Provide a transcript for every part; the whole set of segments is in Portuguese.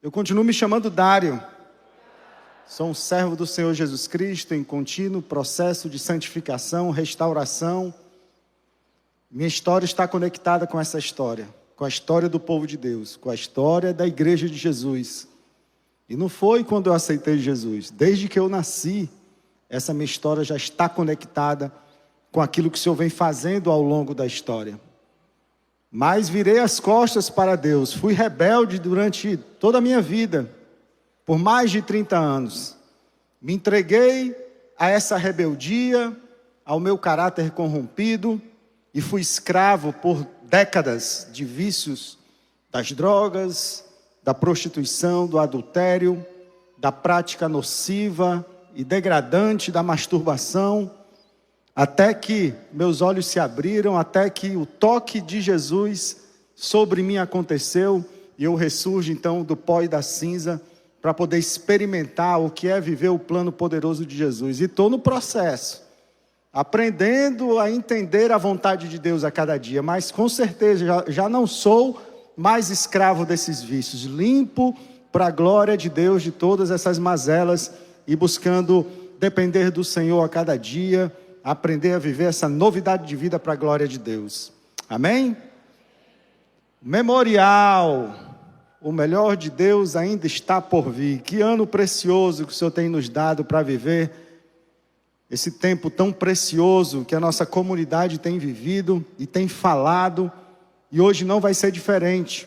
Eu continuo me chamando Dário. Sou um servo do Senhor Jesus Cristo em contínuo processo de santificação, restauração. Minha história está conectada com essa história, com a história do povo de Deus, com a história da igreja de Jesus. E não foi quando eu aceitei Jesus. Desde que eu nasci, essa minha história já está conectada com aquilo que o Senhor vem fazendo ao longo da história. Mas virei as costas para Deus. Fui rebelde durante toda a minha vida, por mais de 30 anos. Me entreguei a essa rebeldia, ao meu caráter corrompido, e fui escravo por décadas de vícios, das drogas, da prostituição, do adultério, da prática nociva e degradante da masturbação, até que meus olhos se abriram, até que o toque de Jesus sobre mim aconteceu, e eu ressurjo então do pó e da cinza, para poder experimentar o que é viver o plano poderoso de Jesus. E estou no processo, aprendendo a entender a vontade de Deus a cada dia, mas com certeza já não sou mais escravo desses vícios, limpo para a glória de Deus de todas essas mazelas, e buscando depender do Senhor a cada dia, aprender a viver essa novidade de vida para a glória de Deus. Amém? Memorial, o melhor de Deus ainda está por vir. Que ano precioso que o Senhor tem nos dado para viver esse tempo tão precioso que a nossa comunidade tem vivido e tem falado, e hoje não vai ser diferente.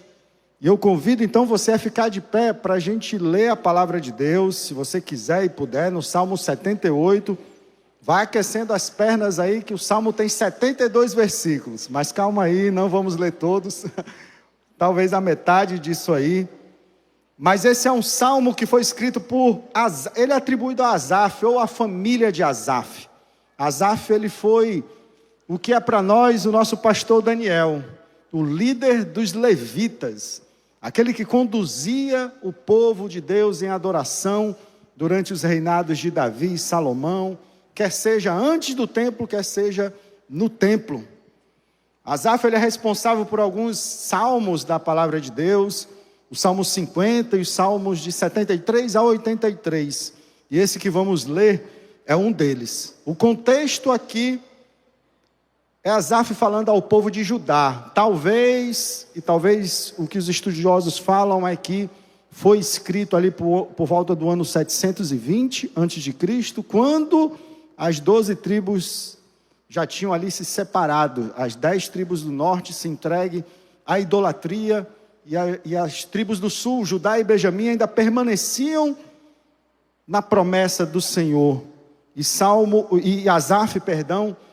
E eu convido então você a ficar de pé para a gente ler a palavra de Deus, se você quiser e puder, no Salmo 78. Vai aquecendo as pernas aí, que o Salmo tem 72 versículos. Mas calma aí, não vamos ler todos. Talvez a metade disso aí. Mas esse é um salmo que foi escrito ele é atribuído a Asaf, ou a família de Asaf. Asaf, ele foi o que é para nós o nosso pastor Daniel, o líder dos levitas, aquele que conduzia o povo de Deus em adoração durante os reinados de Davi e Salomão, quer seja antes do templo, quer seja no templo. Asaf, ele é responsável por alguns salmos da palavra de Deus, o Salmo 50 e os salmos de 73 a 83. E esse que vamos ler é um deles. O contexto aqui é Asaf falando ao povo de Judá. Talvez o que os estudiosos falam é que foi escrito ali por volta do ano 720 a.C., quando as 12 tribos já tinham ali se separado. As 10 tribos do norte se entreguem à idolatria, e as tribos do sul, Judá e Benjamim, ainda permaneciam na promessa do Senhor. E Asaf,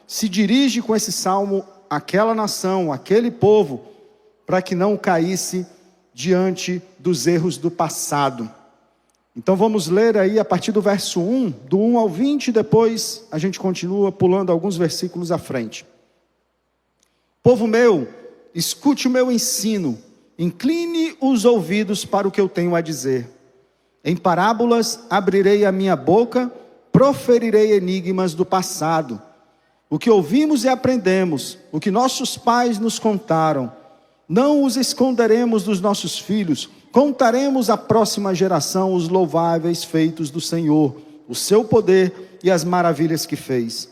se dirige com esse salmo àquela nação, àquele povo, para que não caísse diante dos erros do passado. Então vamos ler aí a partir do verso 1, do 1 ao 20, e depois a gente continua pulando alguns versículos à frente. Povo meu, escute o meu ensino, incline os ouvidos para o que eu tenho a dizer. Em parábolas abrirei a minha boca, proferirei enigmas do passado. O que ouvimos e aprendemos, o que nossos pais nos contaram, não os esconderemos dos nossos filhos. Contaremos à próxima geração os louváveis feitos do Senhor, o seu poder e as maravilhas que fez.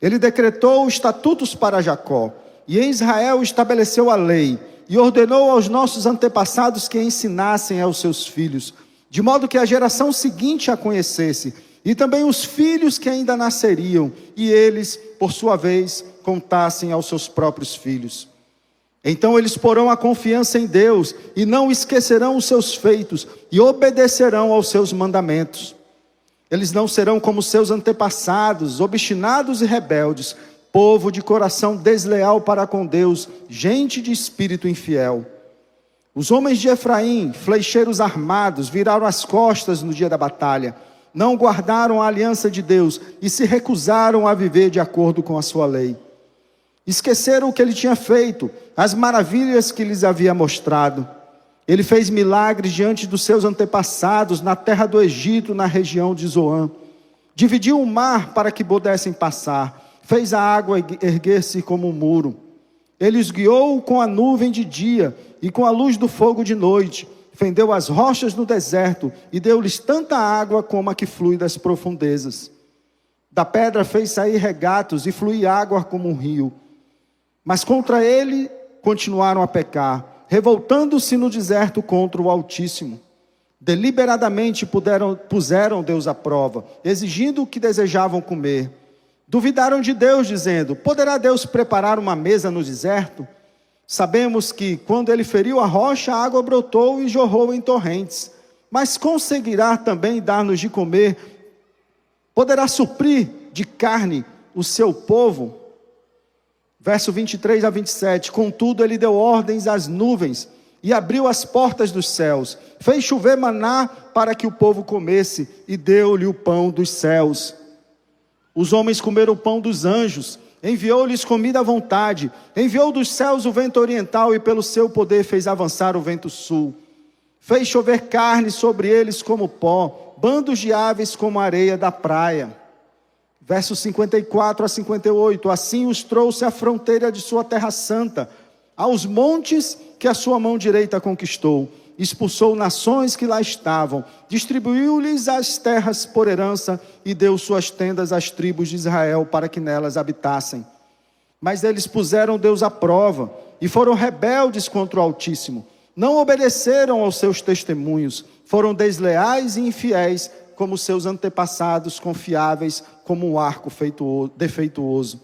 Ele decretou estatutos para Jacó, e em Israel estabeleceu a lei, e ordenou aos nossos antepassados que ensinassem aos seus filhos, de modo que a geração seguinte a conhecesse, e também os filhos que ainda nasceriam, e eles, por sua vez, contassem aos seus próprios filhos. Então eles porão a confiança em Deus, e não esquecerão os seus feitos, e obedecerão aos seus mandamentos. Eles não serão como seus antepassados, obstinados e rebeldes, povo de coração desleal para com Deus, gente de espírito infiel. Os homens de Efraim, flecheiros armados, viraram as costas no dia da batalha, não guardaram a aliança de Deus, e se recusaram a viver de acordo com a sua lei. Esqueceram o que ele tinha feito, as maravilhas que lhes havia mostrado. Ele fez milagres diante dos seus antepassados, na terra do Egito, na região de Zoã. Dividiu o mar para que pudessem passar, fez a água erguer-se como um muro. Ele os guiou com a nuvem de dia e com a luz do fogo de noite. fendeu as rochas no deserto e deu-lhes tanta água como a que flui das profundezas. Da pedra fez sair regatos e fluir água como um rio. Mas contra ele continuaram a pecar, revoltando-se no deserto contra o Altíssimo. Deliberadamente puseram Deus à prova, exigindo o que desejavam comer. Duvidaram de Deus, dizendo: poderá Deus preparar uma mesa no deserto? Sabemos que, quando ele feriu a rocha, a água brotou e jorrou em torrentes. Mas conseguirá também dar-nos de comer? Poderá suprir de carne o seu povo? Verso 23 a 27. Contudo, ele deu ordens às nuvens e abriu as portas dos céus. Fez chover maná para que o povo comesse e deu-lhe o pão dos céus. Os homens comeram o pão dos anjos. Enviou-lhes comida à vontade. Enviou dos céus o vento oriental e pelo seu poder fez avançar o vento sul. Fez chover carne sobre eles como pó, bandos de aves como a areia da praia. Versos 54 a 58. Assim os trouxe à fronteira de sua terra santa, aos montes que a sua mão direita conquistou. Expulsou nações que lá estavam, distribuiu-lhes as terras por herança e deu suas tendas às tribos de Israel para que nelas habitassem. Mas eles puseram Deus à prova e foram rebeldes contra o Altíssimo. Não obedeceram aos seus testemunhos, foram desleais e infiéis como seus antepassados, confiáveis como um arco defeituoso.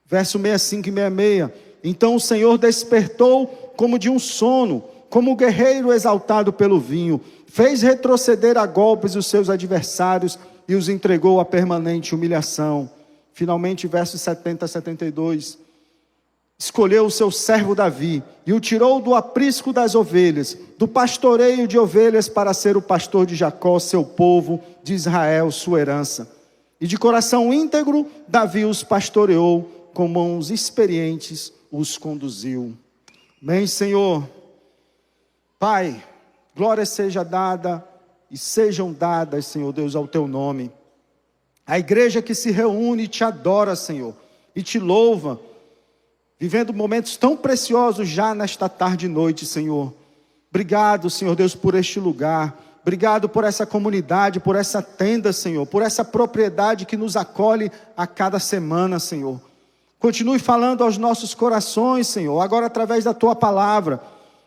Verso 65 e 66. Então o Senhor despertou como de um sono, como um guerreiro exaltado pelo vinho, fez retroceder a golpes os seus adversários e os entregou à permanente humilhação. Finalmente, versos 70 a 72. Escolheu o seu servo Davi e o tirou do aprisco das ovelhas, do pastoreio de ovelhas, para ser o pastor de Jacó, seu povo, de Israel, sua herança. E de coração íntegro, Davi os pastoreou, com mãos experientes os conduziu. Amém, Senhor. Pai, glória seja dada e sejam dadas, Senhor Deus, ao teu nome. A igreja que se reúne e te adora, Senhor, e te louva, vivendo momentos tão preciosos já nesta tarde e noite, Senhor. Obrigado, Senhor Deus, por este lugar. Obrigado por essa comunidade, por essa tenda, Senhor, por essa propriedade que nos acolhe a cada semana, Senhor. Continue falando aos nossos corações, Senhor, agora através da tua palavra,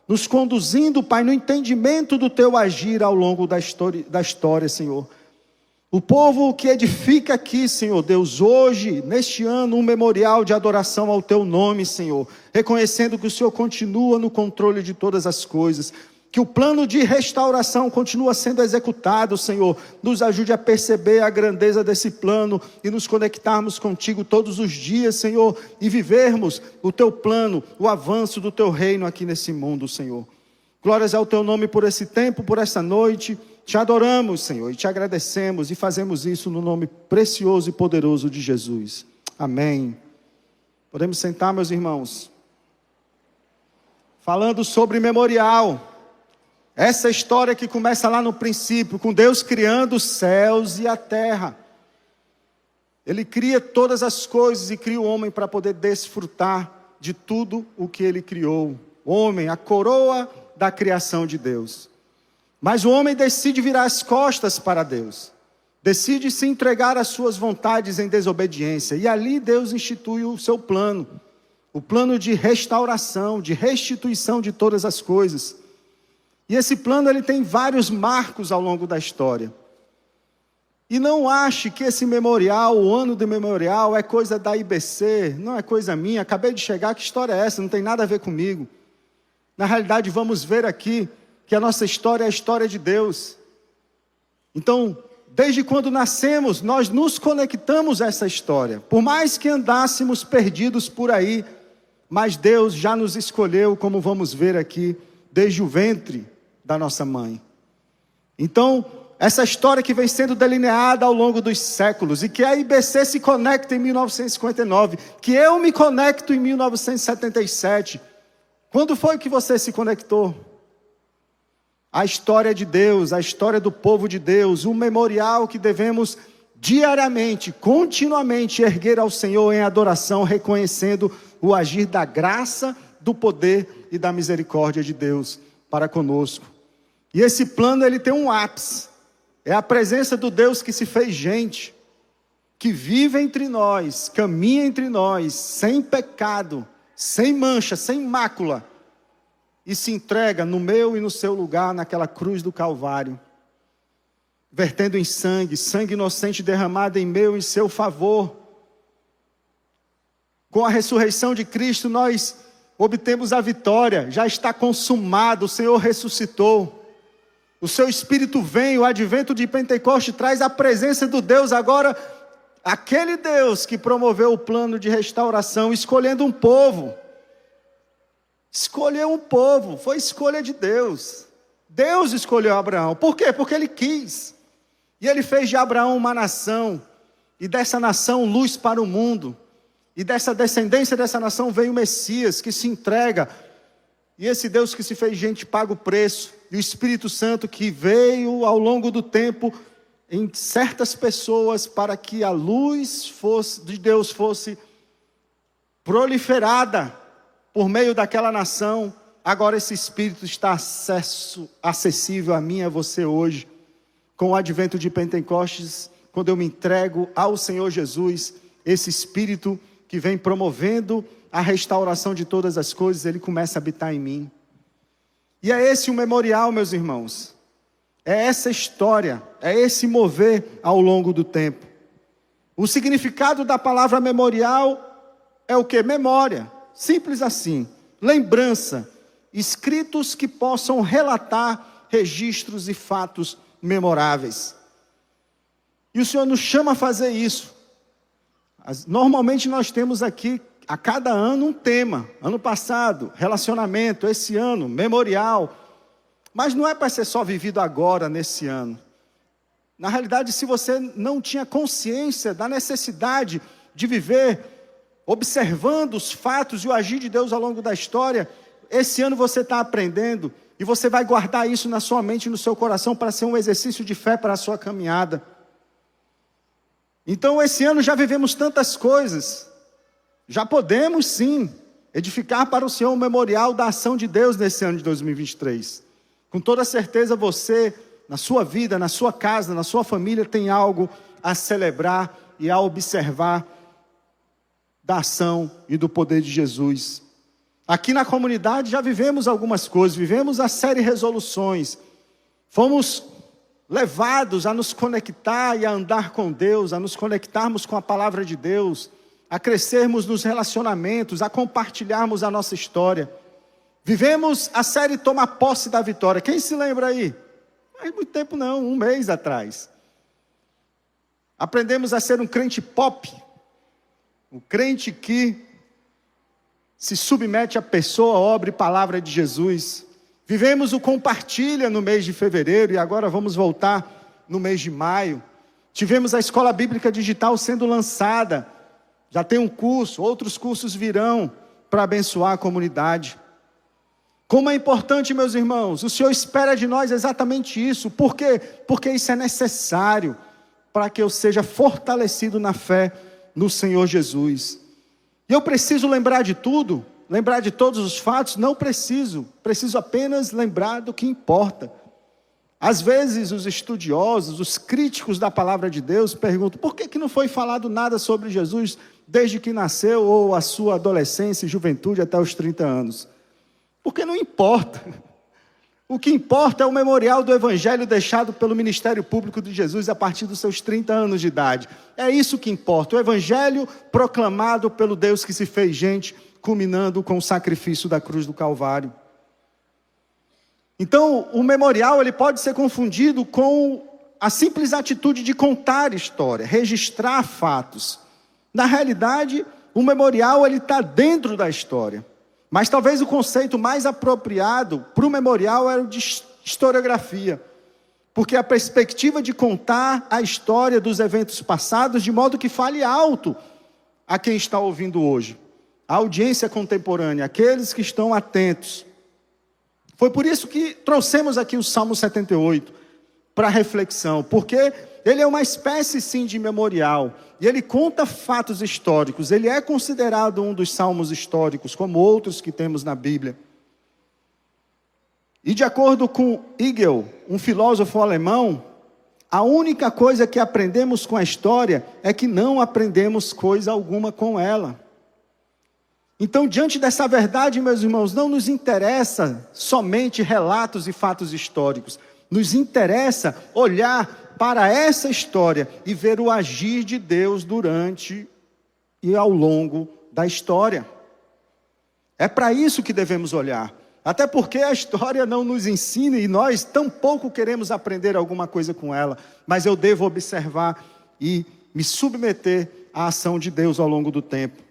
nos conduzindo, Pai, no entendimento do teu agir ao longo da história, Senhor. O povo que edifica aqui, Senhor Deus, hoje, neste ano, um memorial de adoração ao teu nome, Senhor, reconhecendo que o Senhor continua no controle de todas as coisas, que o plano de restauração continua sendo executado, Senhor. Nos ajude a perceber a grandeza desse plano e nos conectarmos contigo todos os dias, Senhor, e vivermos o teu plano, o avanço do teu reino aqui nesse mundo, Senhor. Glórias ao teu nome por esse tempo, por essa noite. Te adoramos, Senhor, e te agradecemos e fazemos isso no nome precioso e poderoso de Jesus. Amém. Podemos sentar, meus irmãos. Falando sobre memorial. Essa história que começa lá no princípio, com Deus criando os céus e a terra. Ele cria todas as coisas e cria o homem para poder desfrutar de tudo o que ele criou. O homem, a coroa da criação de Deus. Mas o homem decide virar as costas para Deus. Decide se entregar às suas vontades em desobediência. E ali Deus institui o seu plano. O plano de restauração, de restituição de todas as coisas. E esse plano ele tem vários marcos ao longo da história. E não ache que esse memorial, o ano do memorial, é coisa da IBC, não é coisa minha, acabei de chegar, que história é essa? Não tem nada a ver comigo. Na realidade, vamos ver aqui que a nossa história é a história de Deus. Então, desde quando nascemos, nós nos conectamos a essa história. Por mais que andássemos perdidos por aí, mas Deus já nos escolheu, como vamos ver aqui, desde o ventre da nossa mãe. Então, essa história que vem sendo delineada ao longo dos séculos, e que a IBC se conecta em 1959, que eu me conecto em 1977. Quando foi que você se conectou? A história de Deus, a história do povo de Deus, um memorial que devemos diariamente, continuamente erguer ao Senhor em adoração, reconhecendo o agir da graça, do poder e da misericórdia de Deus para conosco. E esse plano ele tem um ápice. É a presença do Deus que se fez gente, que vive entre nós, caminha entre nós, sem pecado, sem mancha, sem mácula, e se entrega no meu e no seu lugar, naquela cruz do Calvário, vertendo em sangue, sangue inocente derramado em meu e seu favor. Com a ressurreição de Cristo, nós obtemos a vitória, já está consumado, o Senhor ressuscitou. O seu Espírito vem, o advento de Pentecostes traz a presença do Deus agora, aquele Deus que promoveu o plano de restauração, escolhendo um povo. Escolheu um povo, foi escolha de Deus. Deus escolheu Abraão. Por quê? Porque Ele quis. E Ele fez de Abraão uma nação, e dessa nação luz para o mundo. E dessa descendência dessa nação veio o Messias, que se entrega. E esse Deus que se fez gente paga o preço. E o Espírito Santo que veio ao longo do tempo em certas pessoas para que a luz de Deus fosse proliferada por meio daquela nação. Agora esse Espírito está acessível a mim e a você hoje. Com o advento de Pentecostes, quando eu me entrego ao Senhor Jesus, esse Espírito que vem promovendo a restauração de todas as coisas, ele começa a habitar em mim. E é esse o memorial, meus irmãos. É essa história, é esse mover ao longo do tempo. O significado da palavra memorial é o quê? Memória. Simples assim. Lembrança. Escritos que possam relatar registros e fatos memoráveis. E o Senhor nos chama a fazer isso. Normalmente nós temos aqui, a cada ano, um tema. Ano passado, relacionamento. Esse ano, memorial. Mas não é para ser só vivido agora, nesse ano. Na realidade, se você não tinha consciência da necessidade de viver observando os fatos e o agir de Deus ao longo da história, esse ano você está aprendendo. E você vai guardar isso na sua mente e no seu coração para ser um exercício de fé para a sua caminhada. Então, esse ano já vivemos tantas coisas. Já podemos, sim, edificar para o Senhor um memorial da ação de Deus nesse ano de 2023. Com toda certeza você, na sua vida, na sua casa, na sua família, tem algo a celebrar e a observar da ação e do poder de Jesus. Aqui na comunidade já vivemos algumas coisas, vivemos a série Resoluções. Fomos levados a nos conectar e a andar com Deus, a nos conectarmos com a palavra de Deus, a crescermos nos relacionamentos, a compartilharmos a nossa história. Vivemos a série Toma Posse da Vitória. Quem se lembra aí? Não faz muito tempo não, um mês atrás. Aprendemos a ser um crente pop, um crente que se submete à pessoa, obra e palavra de Jesus. Vivemos o Compartilha no mês de fevereiro e agora vamos voltar no mês de maio. Tivemos a Escola Bíblica Digital sendo lançada. Já tem um curso, outros cursos virão para abençoar a comunidade. Como é importante, meus irmãos, o Senhor espera de nós exatamente isso. Por quê? Porque isso é necessário para que eu seja fortalecido na fé no Senhor Jesus. E eu preciso lembrar de tudo? Lembrar de todos os fatos? Não preciso. Preciso apenas lembrar do que importa. Às vezes os estudiosos, os críticos da palavra de Deus perguntam: por que não foi falado nada sobre Jesus desde que nasceu ou a sua adolescência e juventude até os 30 anos? Porque não importa. O que importa é o memorial do Evangelho deixado pelo ministério público de Jesus a partir dos seus 30 anos de idade. É isso que importa, o Evangelho proclamado pelo Deus que se fez gente, culminando com o sacrifício da cruz do Calvário. Então, o memorial ele pode ser confundido com a simples atitude de contar história, registrar fatos. Na realidade, o memorial está dentro da história. Mas talvez o conceito mais apropriado para o memorial era o de historiografia. Porque a perspectiva de contar a história dos eventos passados de modo que fale alto a quem está ouvindo hoje. A audiência contemporânea, aqueles que estão atentos. Foi por isso que trouxemos aqui o Salmo 78 para reflexão. Porque ele é uma espécie sim de memorial. E ele conta fatos históricos. Ele é considerado um dos salmos históricos, como outros que temos na Bíblia. E de acordo com Hegel, um filósofo alemão, a única coisa que aprendemos com a história é que não aprendemos coisa alguma com ela. Então, diante dessa verdade, meus irmãos, não nos interessa somente relatos e fatos históricos. Nos interessa olhar para essa história e ver o agir de Deus durante e ao longo da história. É para isso que devemos olhar. Até porque a história não nos ensina e nós tampouco queremos aprender alguma coisa com ela. Mas eu devo observar e me submeter à ação de Deus ao longo do tempo.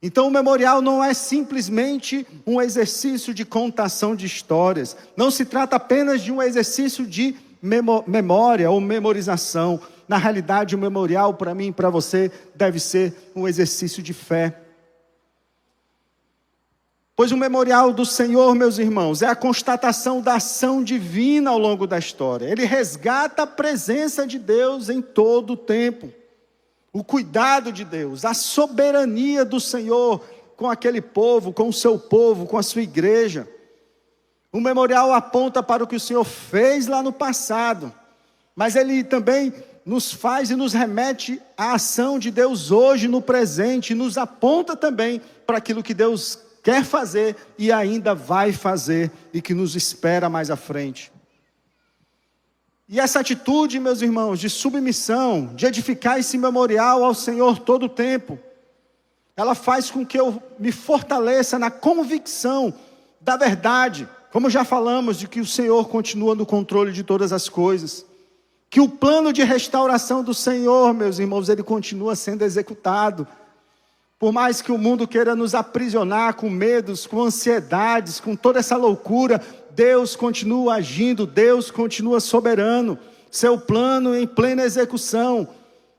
Então o memorial não é simplesmente um exercício de contação de histórias. Não se trata apenas de um exercício de memória ou memorização. Na realidade, o memorial para mim e para você deve ser um exercício de fé. Pois o memorial do Senhor, meus irmãos, é a constatação da ação divina ao longo da história. Ele resgata a presença de Deus em todo o tempo. O cuidado de Deus, a soberania do Senhor com aquele povo, com o seu povo, com a sua igreja. O memorial aponta para o que o Senhor fez lá no passado, mas ele também nos faz e nos remete à ação de Deus hoje no presente, e nos aponta também para aquilo que Deus quer fazer e ainda vai fazer e que nos espera mais à frente. E essa atitude, meus irmãos, de submissão, de edificar esse memorial ao Senhor todo o tempo, ela faz com que eu me fortaleça na convicção da verdade, como já falamos, de que o Senhor continua no controle de todas as coisas, que o plano de restauração do Senhor, meus irmãos, ele continua sendo executado. Por mais que o mundo queira nos aprisionar com medos, com ansiedades, com toda essa loucura, Deus continua agindo, Deus continua soberano, seu plano em plena execução.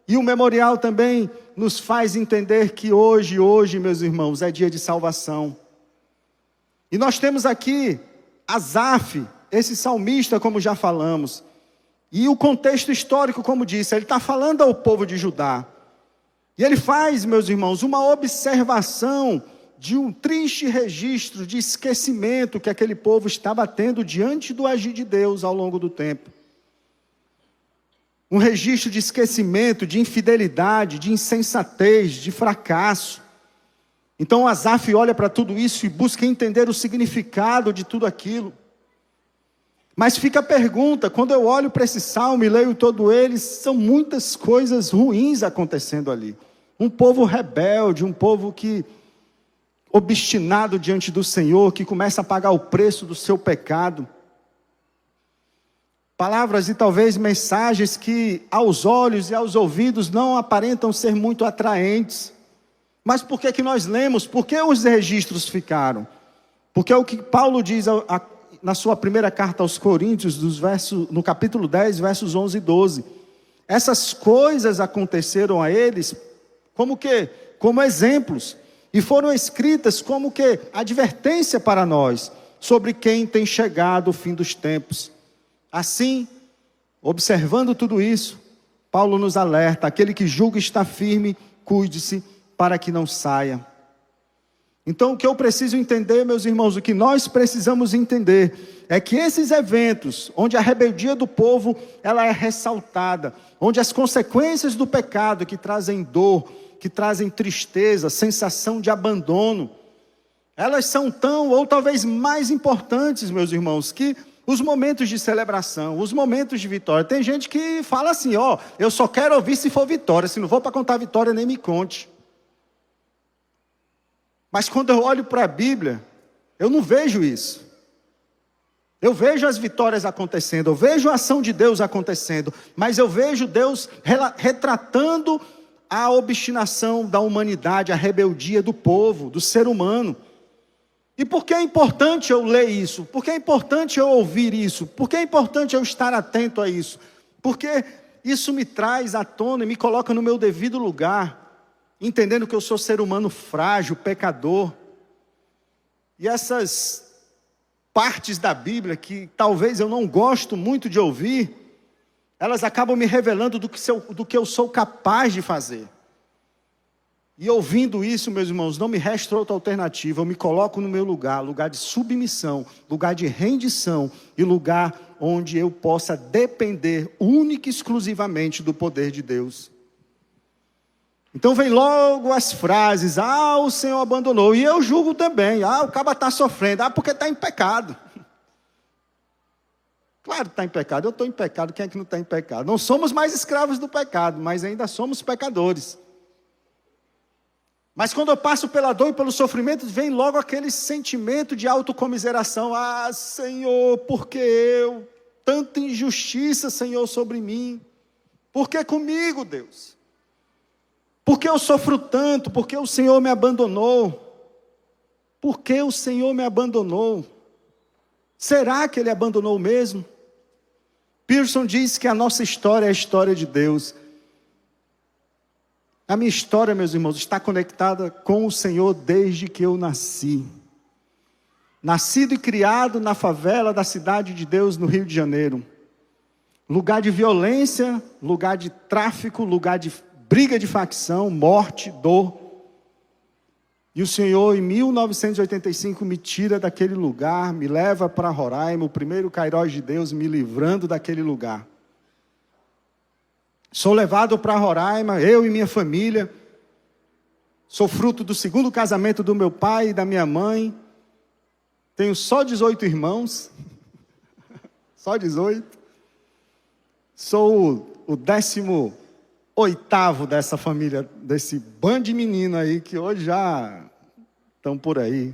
E o memorial também nos faz entender que hoje, meus irmãos, é dia de salvação. E nós temos aqui Asaf, esse salmista, como já falamos. E o contexto histórico, como disse, ele está falando ao povo de Judá. E ele faz, meus irmãos, uma observação de um triste registro de esquecimento que aquele povo estava tendo diante do agir de Deus ao longo do tempo. Um registro de esquecimento, de infidelidade, de insensatez, de fracasso. Então Asaf olha para tudo isso e busca entender o significado de tudo aquilo. Mas fica a pergunta, quando eu olho para esse salmo e leio todo ele, são muitas coisas ruins acontecendo ali. Um povo rebelde, um povo que obstinado diante do Senhor, que começa a pagar o preço do seu pecado. Palavras e talvez mensagens que aos olhos e aos ouvidos não aparentam ser muito atraentes. Mas por que nós lemos? Por que os registros ficaram? Porque é o que Paulo diz na sua primeira carta aos Coríntios, no capítulo 10, versos 11 e 12. Essas coisas aconteceram a eles como que? Como exemplos. E foram escritas como que advertência para nós, sobre quem tem chegado o fim dos tempos. Assim, observando tudo isso, Paulo nos alerta: aquele que julga estar firme, cuide-se para que não saia. Então o que eu preciso entender, meus irmãos, o que nós precisamos entender, é que esses eventos, onde a rebeldia do povo, ela é ressaltada, onde as consequências do pecado que trazem dor, que trazem tristeza, sensação de abandono, elas são tão, ou talvez mais importantes, meus irmãos, que os momentos de celebração, os momentos de vitória. Tem gente que fala assim, eu só quero ouvir se for vitória, se não for para contar vitória, nem me conte. Mas quando eu olho para a Bíblia, eu não vejo isso. Eu vejo as vitórias acontecendo, eu vejo a ação de Deus acontecendo, mas eu vejo Deus retratando a obstinação da humanidade, a rebeldia do povo, do ser humano. E por que é importante eu ler isso? Por que é importante eu ouvir isso? Por que é importante eu estar atento a isso? Porque isso me traz à tona e me coloca no meu devido lugar, entendendo que eu sou ser humano frágil, pecador. E essas partes da Bíblia que talvez eu não gosto muito de ouvir, elas acabam me revelando do que eu sou capaz de fazer. E ouvindo isso, meus irmãos, não me resta outra alternativa. Eu me coloco no meu lugar, lugar de submissão, lugar de rendição e lugar onde eu possa depender única e exclusivamente do poder de Deus. Então vem logo as frases: ah, o Senhor abandonou. E eu julgo também: ah, o cara está sofrendo, ah, porque está em pecado. Claro que está em pecado, eu estou em pecado, quem é que não está em pecado? Não somos mais escravos do pecado, mas ainda somos pecadores. Mas quando eu passo pela dor e pelo sofrimento, vem logo aquele sentimento de autocomiseração: ah, Senhor, por que eu? Tanta injustiça, Senhor, sobre mim. Por que comigo, Deus? Por que eu sofro tanto? Por que o Senhor me abandonou? Por que o Senhor me abandonou? Será que Ele abandonou mesmo? Pearson diz que a nossa história é a história de Deus. A minha história, meus irmãos, está conectada com o Senhor desde que eu nasci. Nascido e criado na favela da Cidade de Deus, no Rio de Janeiro. Lugar de violência, lugar de tráfico, lugar de briga de facção, morte, dor. E o Senhor, em 1985, me tira daquele lugar, me leva para Roraima, o primeiro Kairós de Deus, me livrando daquele lugar. Sou levado para Roraima, eu e minha família. Sou fruto do segundo casamento do meu pai e da minha mãe. Tenho só 18 irmãos. Só 18. Sou o 18º dessa família, desse bando de menino aí, que hoje já estão por aí.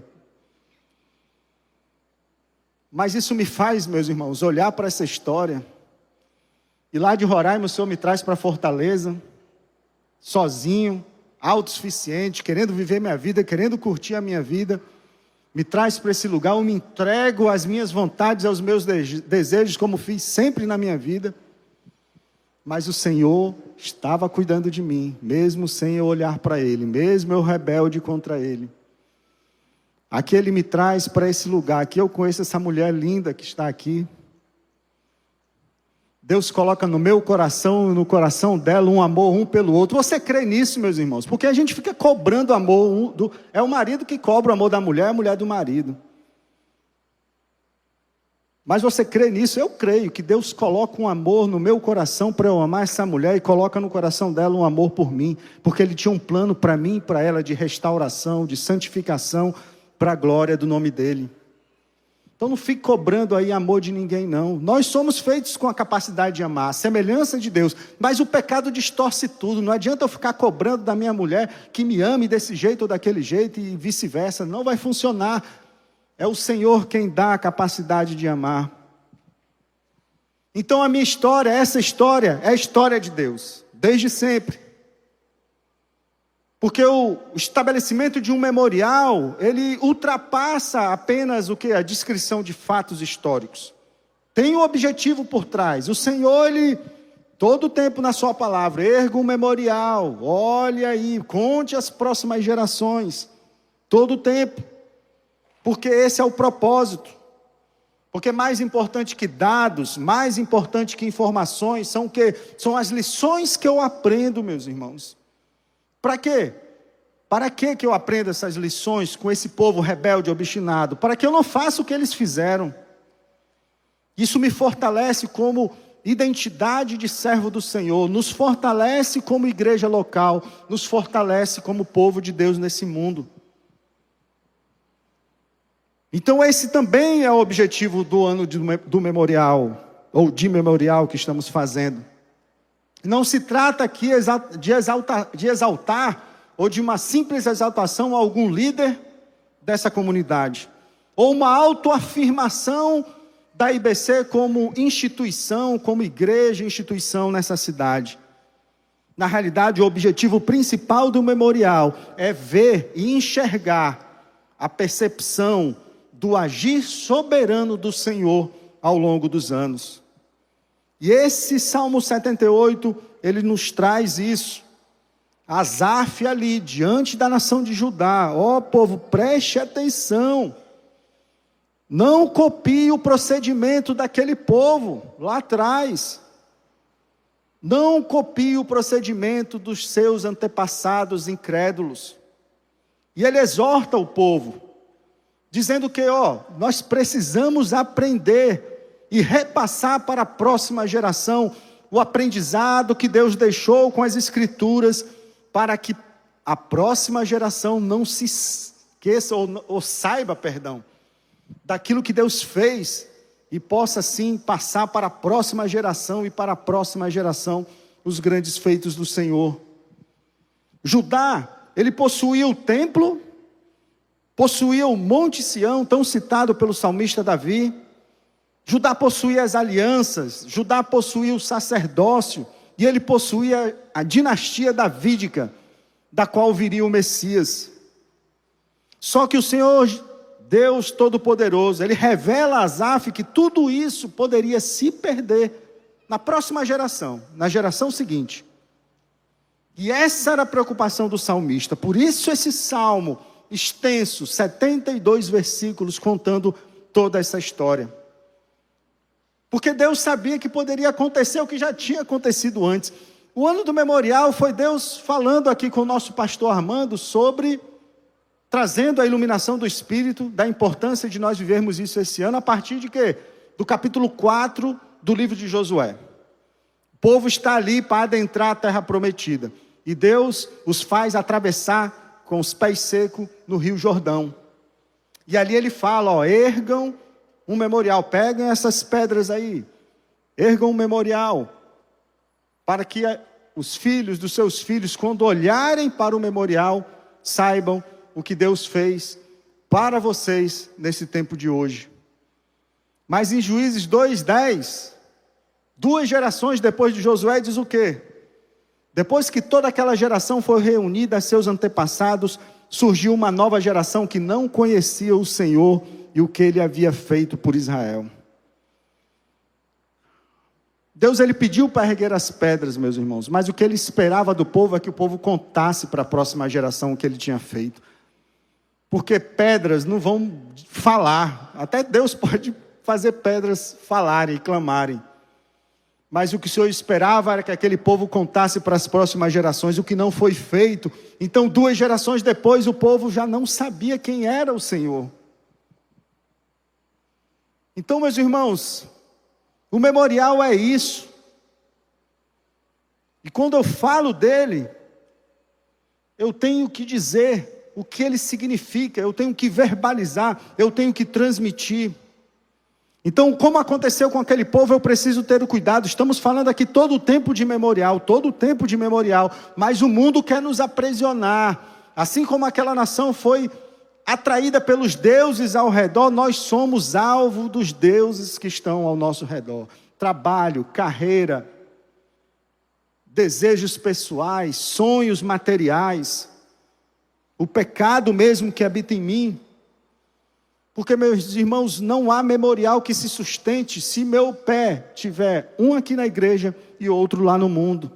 Mas isso me faz, meus irmãos, olhar para essa história. E lá de Roraima o Senhor me traz para Fortaleza, sozinho, autossuficiente, querendo viver minha vida, querendo curtir a minha vida. Me traz para esse lugar, eu me entrego às minhas vontades, aos meus desejos, como fiz sempre na minha vida. Mas o Senhor estava cuidando de mim, mesmo sem eu olhar para Ele, mesmo eu rebelde contra Ele. Aqui Ele me traz para esse lugar, aqui eu conheço essa mulher linda que está aqui. Deus coloca no meu coração e no coração dela um amor um pelo outro. Você crê nisso, meus irmãos? Porque a gente fica cobrando amor. É o marido que cobra o amor da mulher, é a mulher do marido. Mas você crê nisso? Eu creio que Deus coloca um amor no meu coração para eu amar essa mulher e coloca no coração dela um amor por mim. Porque Ele tinha um plano para mim e para ela de restauração, de santificação, para a glória do nome dEle. Então não fique cobrando aí amor de ninguém, não. Nós somos feitos com a capacidade de amar, a semelhança de Deus. Mas o pecado distorce tudo. Não adianta eu ficar cobrando da minha mulher que me ame desse jeito ou daquele jeito e vice-versa. Não vai funcionar. É o Senhor quem dá a capacidade de amar. Então a minha história, essa história, é a história de Deus. Desde sempre. Porque o estabelecimento de um memorial, ele ultrapassa apenas o que? A descrição de fatos históricos. Tem um objetivo por trás. O Senhor, Ele, todo o tempo na sua palavra, erga um memorial. Olhe aí, conte as próximas gerações. Todo o tempo. Porque esse é o propósito. Porque mais importante que dados, mais importante que informações, são o quê? São as lições que eu aprendo, meus irmãos. Para quê? Para que eu aprendo essas lições com esse povo rebelde, obstinado? Para que eu não faça o que eles fizeram. Isso me fortalece como identidade de servo do Senhor, nos fortalece como igreja local, nos fortalece como povo de Deus nesse mundo. Então esse também é o objetivo do ano do memorial, ou de memorial que estamos fazendo. Não se trata aqui de exaltar ou de uma simples exaltação a algum líder dessa comunidade, ou uma autoafirmação da IBC como instituição, como igreja, instituição nessa cidade. Na realidade, o objetivo principal do memorial é ver e enxergar a percepção do agir soberano do Senhor ao longo dos anos. E esse Salmo 78, ele nos traz isso. Asaf ali, diante da nação de Judá. Ó povo, preste atenção. Não copie o procedimento daquele povo lá atrás. Não copie o procedimento dos seus antepassados incrédulos. E ele exorta o povo, dizendo que, nós precisamos aprender e repassar para a próxima geração o aprendizado que Deus deixou com as Escrituras, para que a próxima geração não se esqueça, ou saiba, daquilo que Deus fez, e possa sim passar para a próxima geração, e para a próxima geração, os grandes feitos do Senhor. Judá, ele possuía o templo, possuía o Monte Sião, tão citado pelo salmista Davi. Judá possuía as alianças, Judá possuía o sacerdócio, e ele possuía a dinastia davídica, da qual viria o Messias. Só que o Senhor, Deus Todo-Poderoso, ele revela a Asaf que tudo isso poderia se perder na próxima geração, na geração seguinte. E essa era a preocupação do salmista. Por isso esse salmo extenso, 72 versículos, contando toda essa história. Porque Deus sabia que poderia acontecer o que já tinha acontecido antes. O ano do memorial foi Deus falando aqui com o nosso pastor Armando sobre, trazendo a iluminação do Espírito, da importância de nós vivermos isso esse ano, a partir de quê? Do capítulo 4 do livro de Josué. O povo está ali para adentrar a terra prometida. E Deus os faz atravessar com os pés secos no rio Jordão. E ali ele fala, ergam um memorial, peguem essas pedras aí, ergam um memorial, para que os filhos dos seus filhos, quando olharem para o memorial, saibam o que Deus fez para vocês nesse tempo de hoje. Mas em Juízes 2:10, 2 gerações depois de Josué, diz o quê? Depois que toda aquela geração foi reunida a seus antepassados, surgiu uma nova geração que não conhecia o Senhor e o que Ele havia feito por Israel. Deus, ele pediu para erguer as pedras, meus irmãos, mas o que ele esperava do povo é que o povo contasse para a próxima geração o que ele tinha feito. Porque pedras não vão falar, até Deus pode fazer pedras falarem e clamarem. Mas o que o Senhor esperava era que aquele povo contasse para as próximas gerações o que não foi feito. Então 2 gerações depois o povo já não sabia quem era o Senhor. Então, meus irmãos, o memorial é isso. E quando eu falo dele, eu tenho que dizer o que ele significa, eu tenho que verbalizar, eu tenho que transmitir. Então, como aconteceu com aquele povo, eu preciso ter o cuidado. Estamos falando aqui todo o tempo de memorial, mas o mundo quer nos aprisionar. Assim como aquela nação foi atraída pelos deuses ao redor, nós somos alvo dos deuses que estão ao nosso redor. Trabalho, carreira, desejos pessoais, sonhos materiais, o pecado mesmo que habita em mim. Porque, meus irmãos, não há memorial que se sustente se meu pé tiver um aqui na igreja e outro lá no mundo.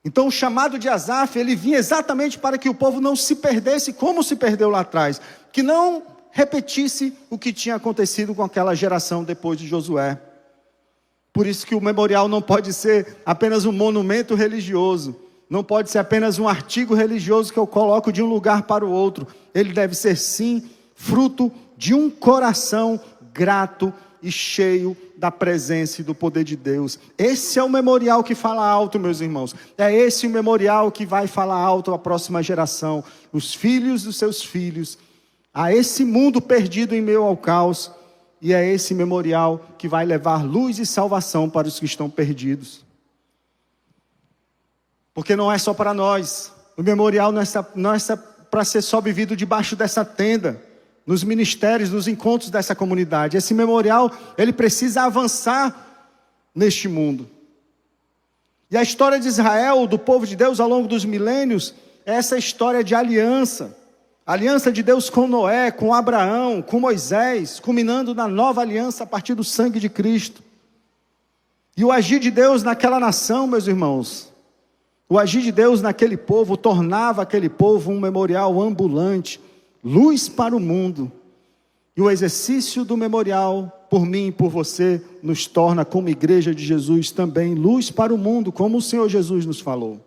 Então o chamado de Asaf, ele vinha exatamente para que o povo não se perdesse como se perdeu lá atrás. Que não repetisse o que tinha acontecido com aquela geração depois de Josué. Por isso que o memorial não pode ser apenas um monumento religioso. Não pode ser apenas um artigo religioso que eu coloco de um lugar para o outro. Ele deve ser, sim, fruto de um coração grato e cheio da presença e do poder de Deus. Esse é o memorial que fala alto, meus irmãos. É esse o memorial que vai falar alto à próxima geração. Os filhos dos seus filhos. A esse mundo perdido em meio ao caos. E é esse memorial que vai levar luz e salvação para os que estão perdidos. Porque não é só para nós. O memorial não é para ser só vivido debaixo dessa tenda, nos ministérios, nos encontros dessa comunidade. Esse memorial, ele precisa avançar neste mundo. E a história de Israel, do povo de Deus ao longo dos milênios, é essa história de aliança. A aliança de Deus com Noé, com Abraão, com Moisés, culminando na nova aliança a partir do sangue de Cristo. E o agir de Deus naquela nação, meus irmãos, o agir de Deus naquele povo tornava aquele povo um memorial ambulante, luz para o mundo. E o exercício do memorial por mim e por você, nos torna, como igreja de Jesus, também luz para o mundo, como o Senhor Jesus nos falou.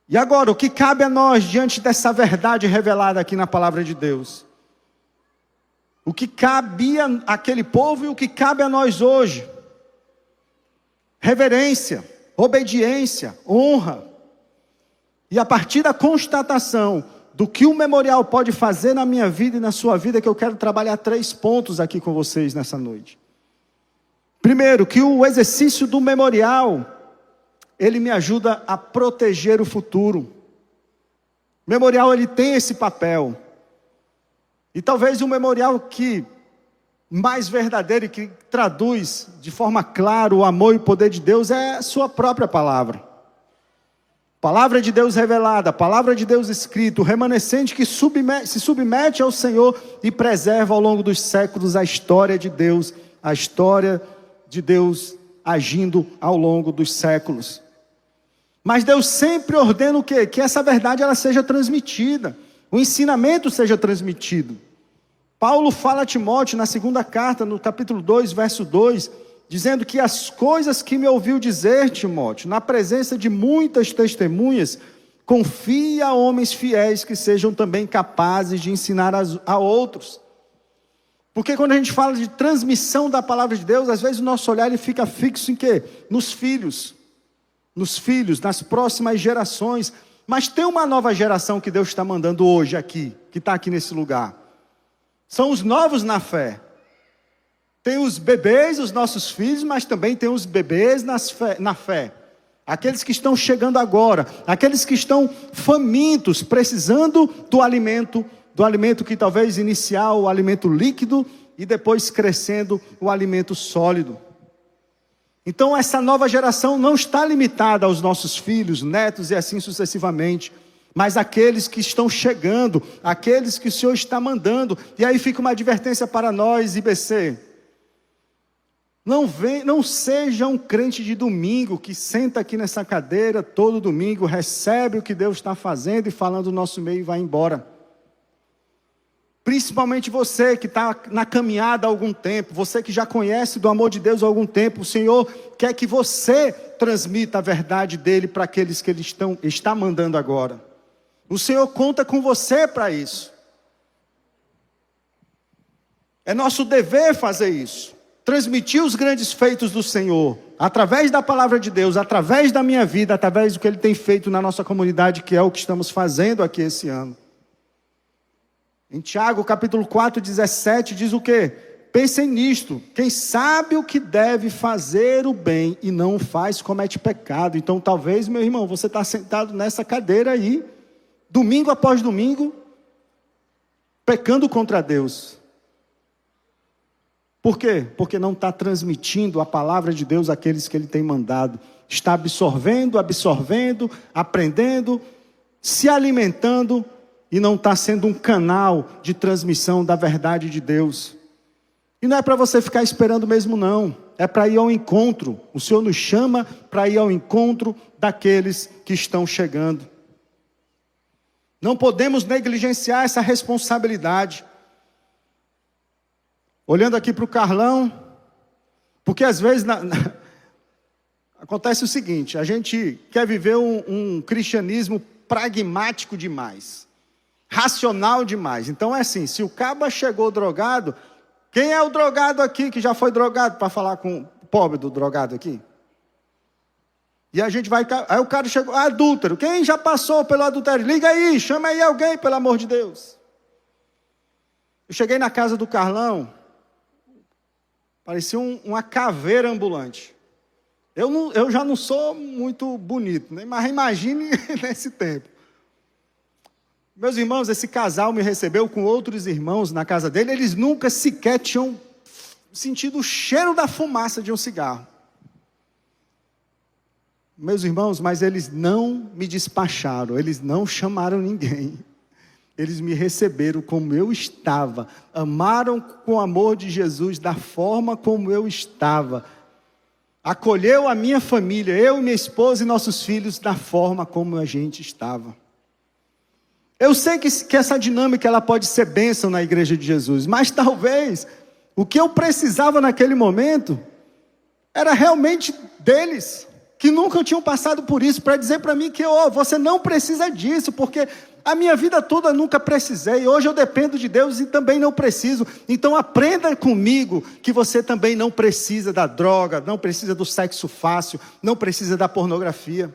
E agora, o que cabe a nós diante dessa verdade revelada aqui na palavra de Deus? O que cabia àquele povo e o que cabe a nós hoje? Reverência, obediência, honra. E a partir da constatação do que o memorial pode fazer na minha vida e na sua vida, que eu quero trabalhar 3 pontos aqui com vocês nessa noite. Primeiro, que o exercício do memorial, ele me ajuda a proteger o futuro. O memorial, ele tem esse papel. E talvez o memorial que mais verdadeiro e que traduz de forma clara o amor e o poder de Deus é a sua própria palavra. Palavra de Deus revelada, palavra de Deus escrita, o remanescente que se submete ao Senhor e preserva ao longo dos séculos a história de Deus agindo ao longo dos séculos. Mas Deus sempre ordena o quê? Que essa verdade ela seja transmitida, o ensinamento seja transmitido. Paulo fala a Timóteo na segunda carta, no capítulo 2, verso 2, dizendo que as coisas que me ouviu dizer, Timóteo, na presença de muitas testemunhas, confia a homens fiéis que sejam também capazes de ensinar a outros. Porque quando a gente fala de transmissão da palavra de Deus, às vezes o nosso olhar ele fica fixo em quê? Nos filhos, nas próximas gerações. Mas tem uma nova geração que Deus está mandando hoje aqui, que está aqui nesse lugar. São os novos na fé. Tem os bebês, os nossos filhos, mas também tem os bebês na fé. Aqueles que estão chegando agora, aqueles que estão famintos, precisando do alimento que talvez inicial, o alimento líquido, e depois crescendo o alimento sólido. Então essa nova geração não está limitada aos nossos filhos, netos e assim sucessivamente, mas aqueles que estão chegando, aqueles que o Senhor está mandando. E aí fica uma advertência para nós, IBC. Não seja um crente de domingo, que senta aqui nessa cadeira todo domingo, recebe o que Deus está fazendo e falando no nosso meio e vai embora. Principalmente você que está na caminhada há algum tempo, você que já conhece do amor de Deus há algum tempo, o Senhor quer que você transmita a verdade dEle para aqueles que Ele está mandando agora. O Senhor conta com você para isso. É nosso dever fazer isso. Transmitir os grandes feitos do Senhor, através da palavra de Deus, através da minha vida, através do que Ele tem feito na nossa comunidade, que é o que estamos fazendo aqui esse ano. Em Tiago, capítulo 4, 17, diz o quê? Pensem nisto, quem sabe o que deve fazer o bem e não o faz, comete pecado. Então talvez, meu irmão, você está sentado nessa cadeira aí, domingo após domingo, pecando contra Deus. Por quê? Porque não está transmitindo a palavra de Deus àqueles que Ele tem mandado. Está absorvendo, aprendendo, se alimentando, e não está sendo um canal de transmissão da verdade de Deus. E não é para você ficar esperando mesmo não, é para ir ao encontro. O Senhor nos chama para ir ao encontro daqueles que estão chegando. Não podemos negligenciar essa responsabilidade. Olhando aqui para o Carlão, porque às vezes acontece o seguinte, a gente quer viver um cristianismo pragmático demais, racional demais. Então é assim, se o caba chegou drogado, quem é o drogado aqui que já foi drogado, para falar com o pobre do drogado aqui? E a gente vai, aí o cara chegou, adúltero, quem já passou pelo adultério? Liga aí, chama aí alguém, pelo amor de Deus. Eu cheguei na casa do Carlão, parecia uma caveira ambulante. Eu já não sou muito bonito, né? Mas imagine nesse tempo. Meus irmãos, esse casal me recebeu com outros irmãos na casa dele, eles nunca sequer tinham sentido o cheiro da fumaça de um cigarro. Meus irmãos, mas eles não me despacharam, eles não chamaram ninguém. Eles me receberam como eu estava, amaram com o amor de Jesus da forma como eu estava. Acolheu a minha família, eu, minha esposa e nossos filhos da forma como a gente estava. Eu sei que essa dinâmica ela pode ser bênção na igreja de Jesus, mas talvez O que eu precisava naquele momento era realmente deles, que nunca tinham passado por isso, para dizer para mim que você não precisa disso, porque a minha vida toda eu nunca precisei, hoje eu dependo de Deus e também não preciso. Então aprenda comigo que você também não precisa da droga, não precisa do sexo fácil, não precisa da pornografia.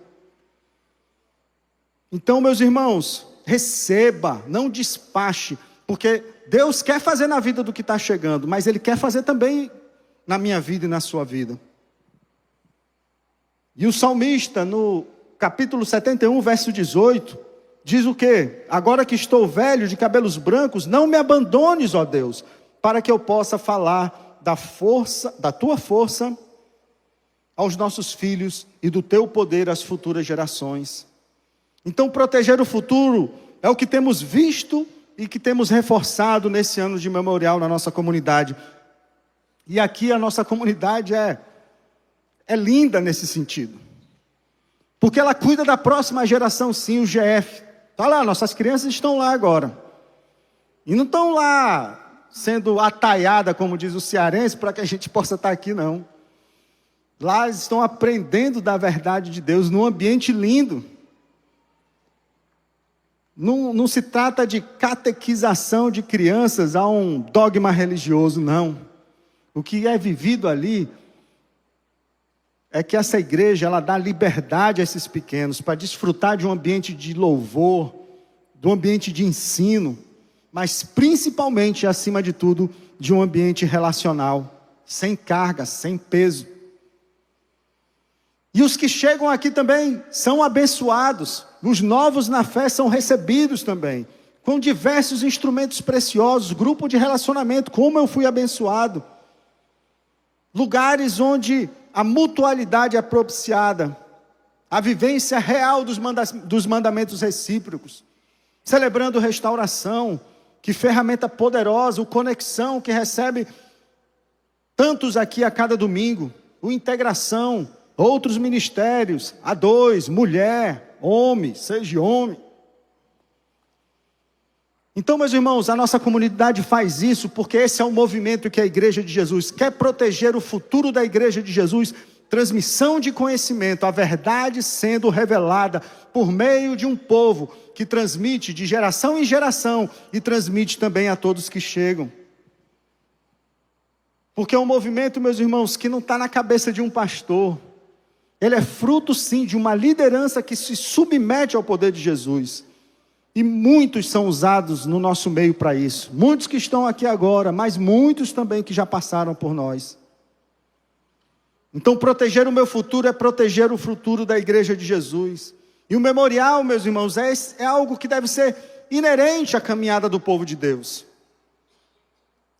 Então, meus irmãos, receba, não despache, porque Deus quer fazer na vida do que está chegando, mas Ele quer fazer também na minha vida e na sua vida. E o salmista, no capítulo 71, verso 18, diz o quê? Agora que estou velho, de cabelos brancos, não me abandones, ó Deus, para que eu possa falar da tua força aos nossos filhos e do teu poder às futuras gerações. Então, proteger o futuro é o que temos visto e que temos reforçado nesse ano de memorial na nossa comunidade. E aqui a nossa comunidade é linda nesse sentido. Porque ela cuida da próxima geração, sim, o GF. Está lá, nossas crianças estão lá agora. E não estão lá sendo ataiadas, como diz o cearense, para que a gente possa estar aqui, não. Lá eles estão aprendendo da verdade de Deus, num ambiente lindo. Não se trata de catequização de crianças a um dogma religioso, não. O que é vivido ali é que essa igreja, ela dá liberdade a esses pequenos para desfrutar de um ambiente de louvor, de um ambiente de ensino, mas principalmente, acima de tudo, de um ambiente relacional, sem carga, sem peso. E os que chegam aqui também são abençoados, os novos na fé são recebidos também, com diversos instrumentos preciosos, grupo de relacionamento, como eu fui abençoado, lugares onde a mutualidade é propiciada, a vivência real dos mandamentos recíprocos, celebrando restauração, que ferramenta poderosa, o Conexão, que recebe tantos aqui a cada domingo, o Integração, outros ministérios, A2, mulher, homem, seja homem. Então, meus irmãos, a nossa comunidade faz isso porque esse é o movimento que a Igreja de Jesus quer proteger o futuro da Igreja de Jesus, transmissão de conhecimento, a verdade sendo revelada por meio de um povo que transmite de geração em geração e transmite também a todos que chegam. Porque é um movimento, meus irmãos, que não está na cabeça de um pastor, ele é fruto sim de uma liderança que se submete ao poder de Jesus. E muitos são usados no nosso meio para isso. Muitos que estão aqui agora, mas muitos também que já passaram por nós. Então, proteger o meu futuro é proteger o futuro da Igreja de Jesus. E o memorial, meus irmãos, é algo que deve ser inerente à caminhada do povo de Deus.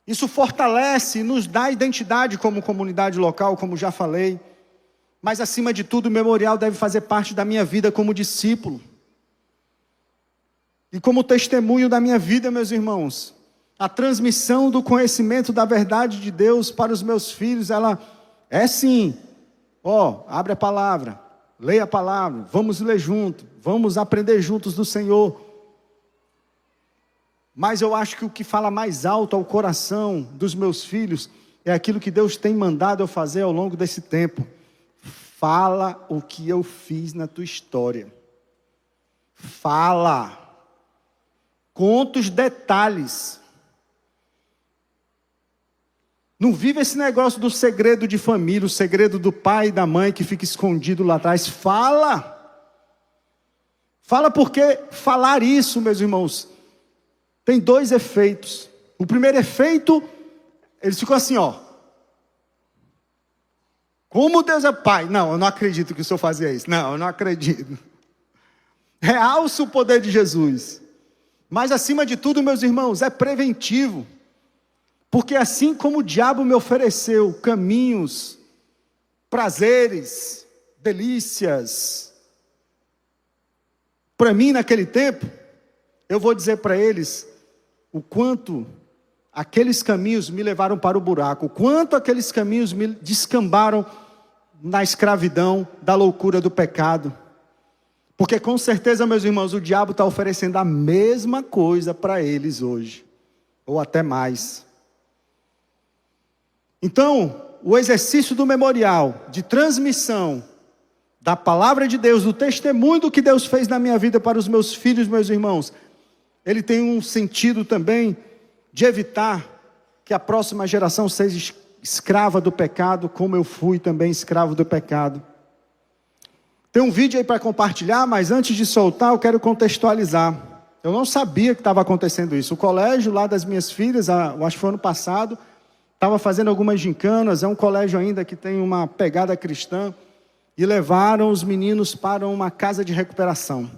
Isso fortalece e nos dá identidade como comunidade local, como já falei. Mas, acima de tudo, o memorial deve fazer parte da minha vida como discípulo. E como testemunho da minha vida, meus irmãos, a transmissão do conhecimento da verdade de Deus para os meus filhos, ela é sim, abre a palavra, leia a palavra, vamos ler junto, vamos aprender juntos do Senhor. Mas eu acho que o que fala mais alto ao coração dos meus filhos é aquilo que Deus tem mandado eu fazer ao longo desse tempo. Fala o que eu fiz na tua história. Fala. Conta os detalhes. Não vive esse negócio do segredo de família, o segredo do pai e da mãe que fica escondido lá atrás. Fala. Fala, porque falar isso, meus irmãos, tem dois efeitos. O primeiro efeito, eles ficam assim, como Deus é pai? Não, eu não acredito que o senhor fazia isso. Não, eu não acredito. Realça o poder de Jesus. Mas acima de tudo, meus irmãos, é preventivo. Porque assim como o diabo me ofereceu caminhos, prazeres, delícias, para mim naquele tempo, eu vou dizer para eles o quanto aqueles caminhos me levaram para o buraco, o quanto aqueles caminhos me descambaram na escravidão, da loucura do pecado. Porque com certeza, meus irmãos, o diabo está oferecendo a mesma coisa para eles hoje, ou até mais. Então, o exercício do memorial, de transmissão da palavra de Deus, do testemunho do que Deus fez na minha vida para os meus filhos, meus irmãos, ele tem um sentido também de evitar que a próxima geração seja escrava do pecado, como eu fui também escravo do pecado. Tem um vídeo aí para compartilhar, mas antes de soltar, eu quero contextualizar. Eu não sabia que estava acontecendo isso. O colégio lá das minhas filhas, eu acho que foi ano passado, estava fazendo algumas gincanas, é um colégio ainda que tem uma pegada cristã, e levaram os meninos para uma casa de recuperação.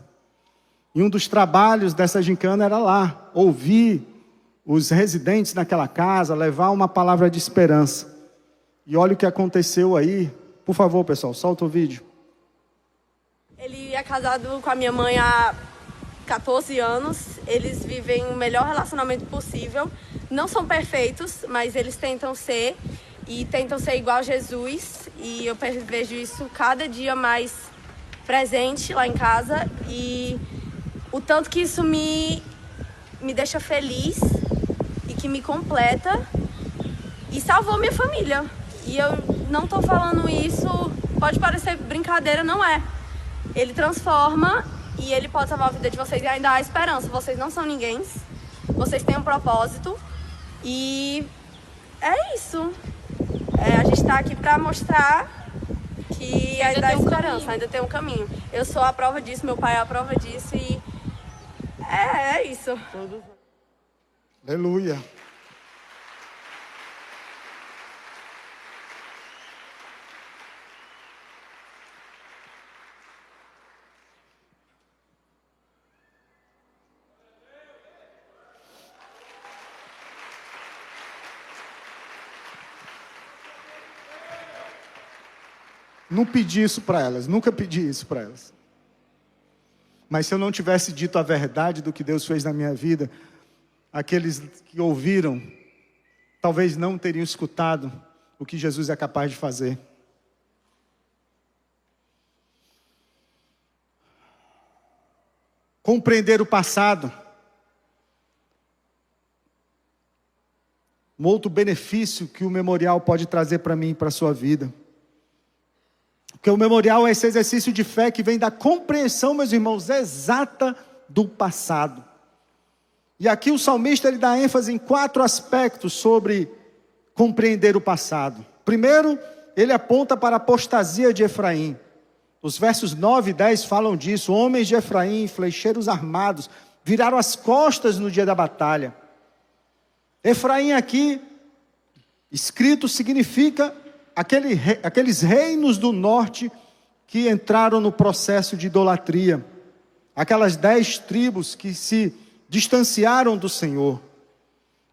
E um dos trabalhos dessa gincana era lá, ouvir os residentes naquela casa, levar uma palavra de esperança. E olha o que aconteceu aí. Por favor, pessoal, solta o vídeo. Ele é casado com a minha mãe há 14 anos. Eles vivem o melhor relacionamento possível. Não são perfeitos, mas eles tentam ser. E tentam ser igual a Jesus. E eu vejo isso cada dia mais presente lá em casa. E o tanto que isso me deixa feliz e que me completa. E salvou minha família. E eu não tô falando isso, pode parecer brincadeira, não é. Ele transforma e ele pode salvar a vida de vocês e ainda há esperança. Vocês não são ninguém, vocês têm um propósito e é isso. A gente tá aqui pra mostrar que ainda há esperança, ainda tem um caminho. Eu sou a prova disso, meu pai é a prova disso e é isso. Aleluia. Não pedi isso para elas, nunca pedi isso para elas. Mas se eu não tivesse dito a verdade do que Deus fez na minha vida, aqueles que ouviram, talvez não teriam escutado o que Jesus é capaz de fazer. Compreender o passado. Um outro benefício que o memorial pode trazer para mim e para a sua vida. Porque o memorial é esse exercício de fé que vem da compreensão, meus irmãos, exata do passado. E aqui o salmista ele dá ênfase em 4 aspectos sobre compreender o passado. Primeiro, ele aponta para a apostasia de Efraim. Os versos 9 e 10 falam disso. Homens de Efraim, flecheiros armados, viraram as costas no dia da batalha. Efraim aqui, escrito, significa aqueles reinos do norte que entraram no processo de idolatria. Aquelas 10 tribos que se distanciaram do Senhor.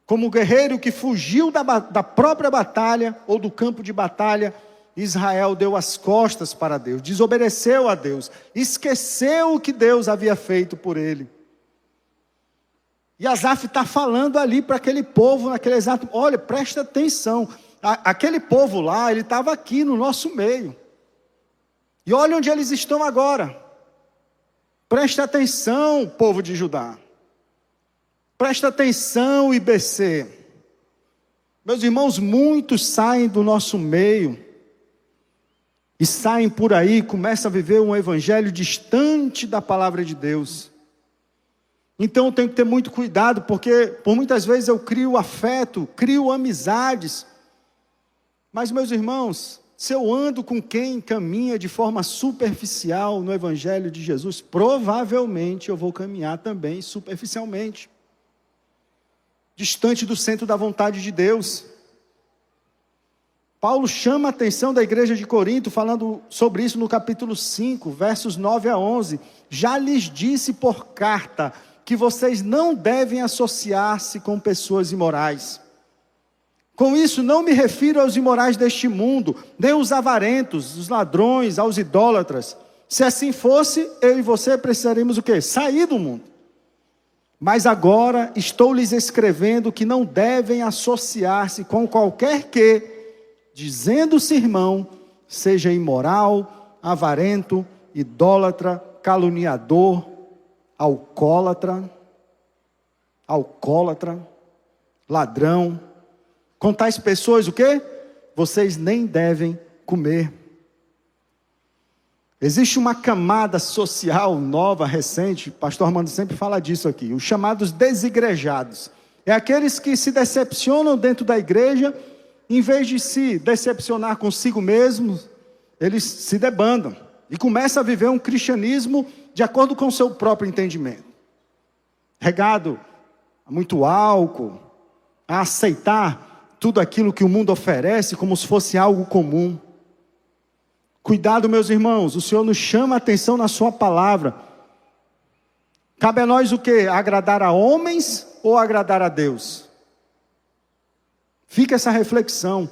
Como o guerreiro que fugiu da própria batalha, ou do campo de batalha, Israel deu as costas para Deus, desobedeceu a Deus, esqueceu o que Deus havia feito por ele. E Asaf está falando ali para aquele povo, naquele exato, olha, presta atenção, aquele povo lá, ele estava aqui no nosso meio, e olha onde eles estão agora. Presta atenção, povo de Judá, presta atenção, IBC. Meus irmãos, muitos saem do nosso meio, e saem por aí, começam a viver um evangelho distante da palavra de Deus. Então eu tenho que ter muito cuidado, porque por muitas vezes eu crio afeto, crio amizades. Mas meus irmãos, se eu ando com quem caminha de forma superficial no evangelho de Jesus, provavelmente eu vou caminhar também superficialmente, distante do centro da vontade de Deus. Paulo chama a atenção da igreja de Corinto, falando sobre isso no capítulo 5, versos 9 a 11. Já lhes disse por carta que vocês não devem associar-se com pessoas imorais. Com isso não me refiro aos imorais deste mundo, nem aos avarentos, os ladrões, aos idólatras. Se assim fosse, eu e você precisaríamos o quê? Sair do mundo. Mas agora estou lhes escrevendo que não devem associar-se com qualquer que, dizendo-se irmão, seja imoral, avarento, idólatra, caluniador, alcoólatra, ladrão. Com tais pessoas o quê? vocês nem devem comer. Existe uma camada social nova, recente, o pastor Armando sempre fala disso aqui, os chamados desigrejados. É aqueles que se decepcionam dentro da igreja, em vez de se decepcionar consigo mesmos, eles se debandam e começam a viver um cristianismo de acordo com o seu próprio entendimento. Regado a muito álcool, a aceitar tudo aquilo que o mundo oferece como se fosse algo comum. Cuidado, meus irmãos, o Senhor nos chama a atenção na sua palavra. Cabe a nós o quê? Agradar a homens ou agradar a Deus? Fica essa reflexão.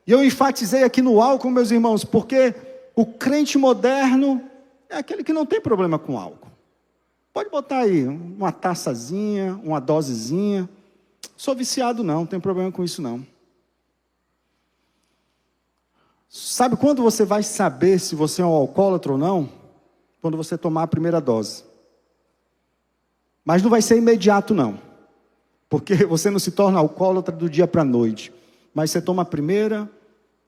E eu enfatizei aqui no álcool, meus irmãos, porque o crente moderno é aquele que não tem problema com álcool. Pode botar aí uma taçazinha, uma dosezinha. Sou viciado não tem problema com isso não. Sabe quando você vai saber se você é um alcoólatra ou não? Quando você tomar a primeira dose. Mas não vai ser imediato não. Porque você não se torna alcoólatra do dia para a noite. Mas você toma a primeira,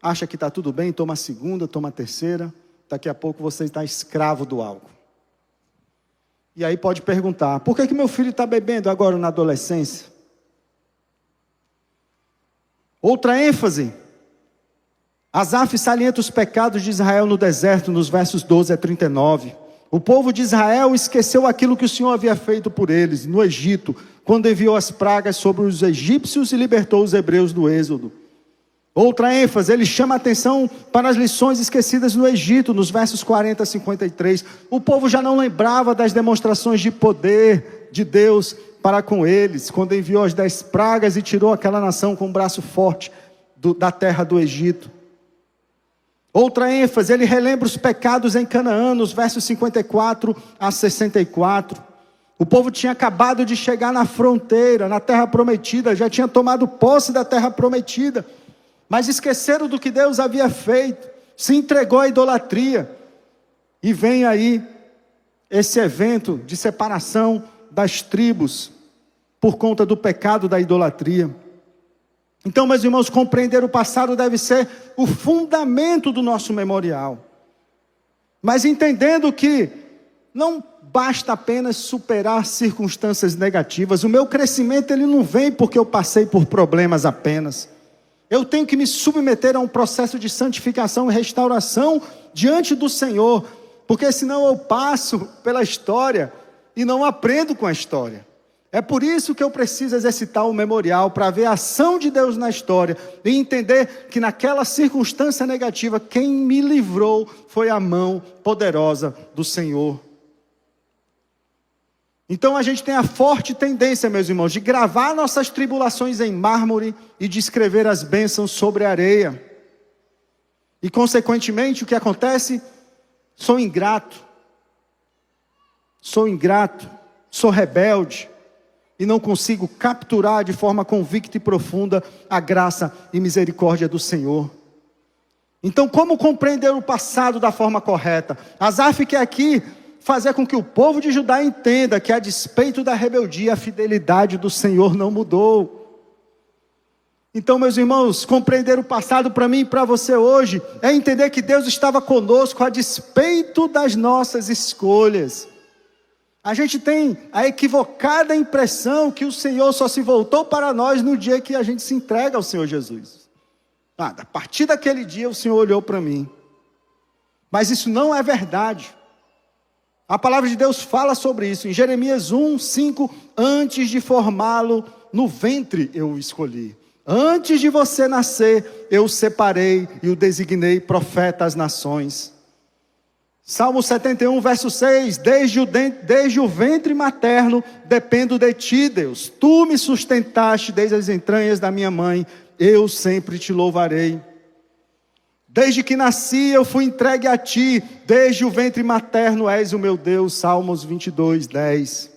acha que está tudo bem, toma a segunda, toma a terceira. Daqui a pouco você está escravo do álcool. E aí pode perguntar, por que meu filho está bebendo agora na adolescência? Outra ênfase. Asaf salienta os pecados de Israel no deserto, nos versos 12 a 39. O povo de Israel esqueceu aquilo que o Senhor havia feito por eles, no Egito, quando enviou as pragas sobre os egípcios e libertou os hebreus do êxodo. Outra ênfase, ele chama a atenção para as lições esquecidas no Egito, nos versos 40 a 53. O povo já não lembrava das demonstrações de poder de Deus para com eles, quando enviou as 10 pragas e tirou aquela nação com um braço forte da terra do Egito. Outra ênfase, ele relembra os pecados em Canaã, nos versos 54 a 64. O povo tinha acabado de chegar na fronteira, na terra prometida, já tinha tomado posse da terra prometida, mas esqueceram do que Deus havia feito, se entregou à idolatria. E vem aí esse evento de separação das tribos, por conta do pecado da idolatria. Então, meus irmãos, compreender o passado deve ser o fundamento do nosso memorial. Mas entendendo que não basta apenas superar circunstâncias negativas. O meu crescimento ele não vem porque eu passei por problemas apenas. Eu tenho que me submeter a um processo de santificação e restauração diante do Senhor. Porque senão eu passo pela história e não aprendo com a história. É por isso que eu preciso exercitar o memorial, para ver a ação de Deus na história, e entender que naquela circunstância negativa, quem me livrou foi a mão poderosa do Senhor. Então a gente tem a forte tendência, meus irmãos, de gravar nossas tribulações em mármore e de escrever as bênçãos sobre a areia. E consequentemente o que acontece? Sou ingrato, sou rebelde, e não consigo capturar de forma convicta e profunda a graça e misericórdia do Senhor. Então, como compreender o passado da forma correta? Asaf quer aqui fazer com que o povo de Judá entenda que, a despeito da rebeldia, a fidelidade do Senhor não mudou. Então, meus irmãos, compreender o passado para mim e para você hoje é entender que Deus estava conosco a despeito das nossas escolhas. A gente tem a equivocada impressão que o Senhor só se voltou para nós no dia que a gente se entrega ao Senhor Jesus. A partir daquele dia o Senhor olhou para mim. Mas isso não é verdade. A palavra de Deus fala sobre isso. Em Jeremias 1:5, antes de formá-lo no ventre eu o escolhi. Antes de você nascer, eu o separei e o designei profeta às nações. Salmo 71, verso 6, desde o ventre materno, dependo de ti, Deus. Tu me sustentaste desde as entranhas da minha mãe, eu sempre te louvarei. Desde que nasci, eu fui entregue a ti, desde o ventre materno és o meu Deus. Salmos 22, 10.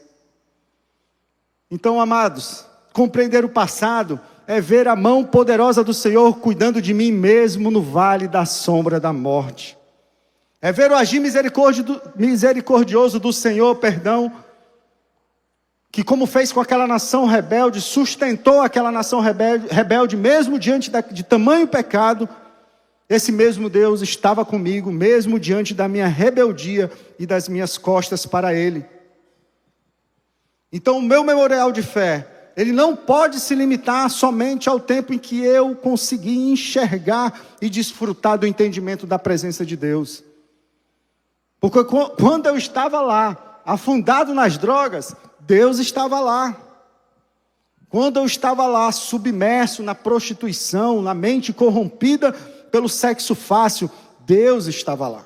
Então, amados, compreender o passado é ver a mão poderosa do Senhor cuidando de mim mesmo no vale da sombra da morte. É ver o agir misericordioso do Senhor, que, como fez com aquela nação rebelde, sustentou aquela nação rebelde mesmo diante de tamanho pecado, esse mesmo Deus estava comigo, mesmo diante da minha rebeldia e das minhas costas para Ele. Então o meu memorial de fé, ele não pode se limitar somente ao tempo em que eu consegui enxergar e desfrutar do entendimento da presença de Deus. Porque quando eu estava lá, afundado nas drogas, Deus estava lá. Quando eu estava lá, submerso na prostituição, na mente corrompida pelo sexo fácil, Deus estava lá.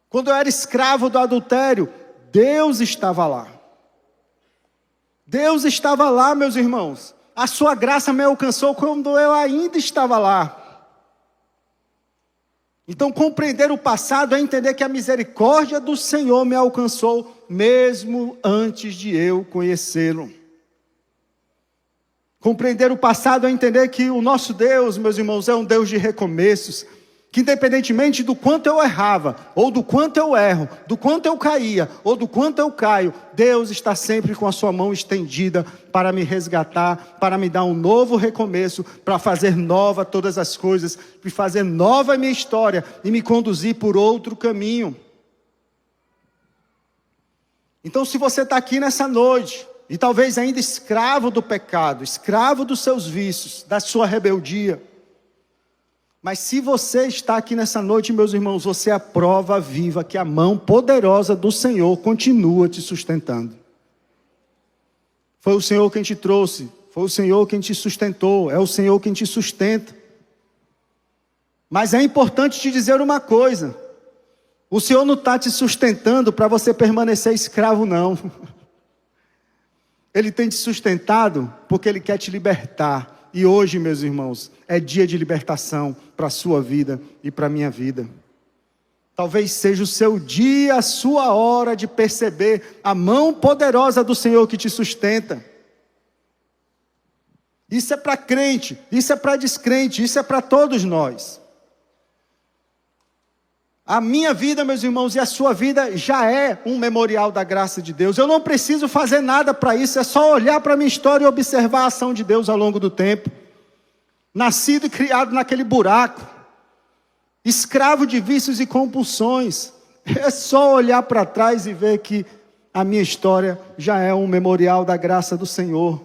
Quando eu era escravo do adultério, Deus estava lá. Deus estava lá, meus irmãos. A sua graça me alcançou quando eu ainda estava lá. Então, compreender o passado é entender que a misericórdia do Senhor me alcançou mesmo antes de eu conhecê-lo. Compreender o passado é entender que o nosso Deus, meus irmãos, é um Deus de recomeços, que independentemente do quanto eu errava, ou do quanto eu erro, do quanto eu caía, ou do quanto eu caio, Deus está sempre com a sua mão estendida para me resgatar, para me dar um novo recomeço, para fazer nova todas as coisas, para fazer nova a minha história e me conduzir por outro caminho. Então, se você está aqui nessa noite, e talvez ainda escravo do pecado, escravo dos seus vícios, da sua rebeldia, mas se você está aqui nessa noite, meus irmãos, você é a prova viva que a mão poderosa do Senhor continua te sustentando. Foi o Senhor quem te trouxe, foi o Senhor quem te sustentou, é o Senhor quem te sustenta. Mas é importante te dizer uma coisa: o Senhor não está te sustentando para você permanecer escravo, não. Ele tem te sustentado porque Ele quer te libertar. E hoje, meus irmãos, é dia de libertação para a sua vida e para a minha vida. Talvez seja o seu dia, a sua hora de perceber a mão poderosa do Senhor que te sustenta. Isso é para crente, isso é para descrente, isso é para todos nós. A minha vida, meus irmãos, e a sua vida já é um memorial da graça de Deus. Eu não preciso fazer nada para isso, é só olhar para a minha história e observar a ação de Deus ao longo do tempo. Nascido e criado naquele buraco, escravo de vícios e compulsões. É só olhar para trás e ver que a minha história já é um memorial da graça do Senhor.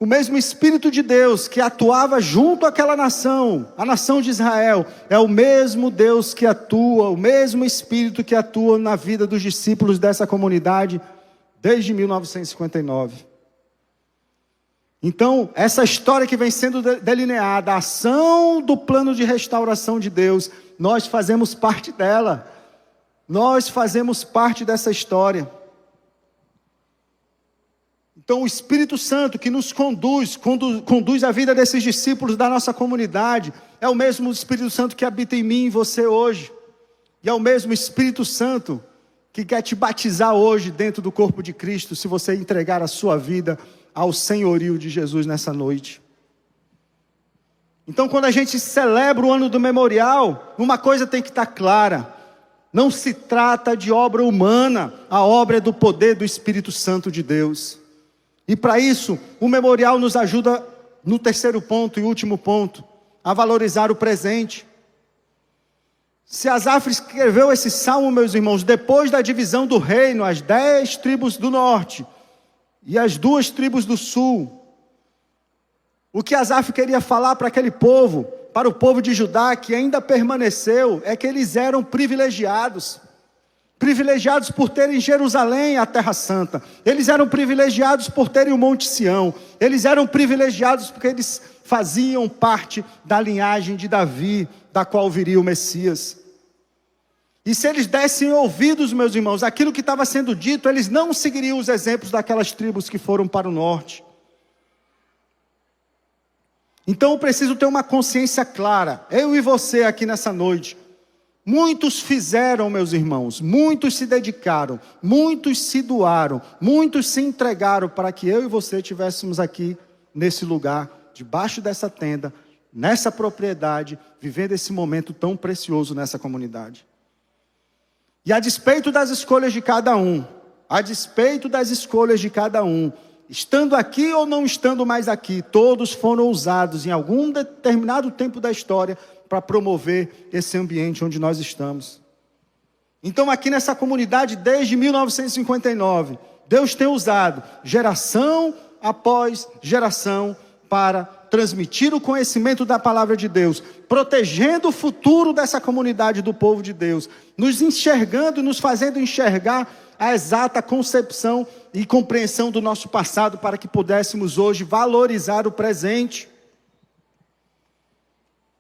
O mesmo Espírito de Deus que atuava junto àquela nação, a nação de Israel, é o mesmo Deus que atua, o mesmo Espírito que atua na vida dos discípulos dessa comunidade desde 1959. Então, essa história que vem sendo delineada, a ação do plano de restauração de Deus, nós fazemos parte dela. Nós fazemos parte dessa história. Então o Espírito Santo que nos conduz a vida desses discípulos da nossa comunidade, é o mesmo Espírito Santo que habita em mim e em você hoje. E é o mesmo Espírito Santo que quer te batizar hoje dentro do corpo de Cristo, se você entregar a sua vida ao senhorio de Jesus nessa noite. Então, quando a gente celebra o ano do memorial, uma coisa tem que estar clara: não se trata de obra humana, a obra é do poder do Espírito Santo de Deus. E para isso, o memorial nos ajuda, no terceiro ponto e último ponto, a valorizar o presente. Se Asaf escreveu esse salmo, meus irmãos, depois da divisão do reino, as 10 tribos do norte e as 2 tribos do sul, o que Asaf queria falar para aquele povo, para o povo de Judá que ainda permaneceu, é que eles eram privilegiados. Privilegiados por terem Jerusalém, a terra santa. Eles eram privilegiados por terem o Monte Sião. Eles eram privilegiados porque eles faziam parte da linhagem de Davi, da qual viria o Messias. E se eles dessem ouvidos, meus irmãos, aquilo que estava sendo dito, eles não seguiriam os exemplos daquelas tribos que foram para o norte. Então eu preciso ter uma consciência clara, eu e você aqui nessa noite. Muitos fizeram, meus irmãos, muitos se dedicaram, muitos se doaram, muitos se entregaram para que eu e você estivéssemos aqui nesse lugar, debaixo dessa tenda, nessa propriedade, vivendo esse momento tão precioso nessa comunidade. E a despeito das escolhas de cada um, a despeito das escolhas de cada um, estando aqui ou não estando mais aqui, todos foram usados em algum determinado tempo da história para promover esse ambiente onde nós estamos. Então aqui nessa comunidade, desde 1959, Deus tem usado geração após geração para transmitir o conhecimento da palavra de Deus, protegendo o futuro dessa comunidade do povo de Deus, nos enxergando e nos fazendo enxergar a exata concepção e compreensão do nosso passado, para que pudéssemos hoje valorizar o presente.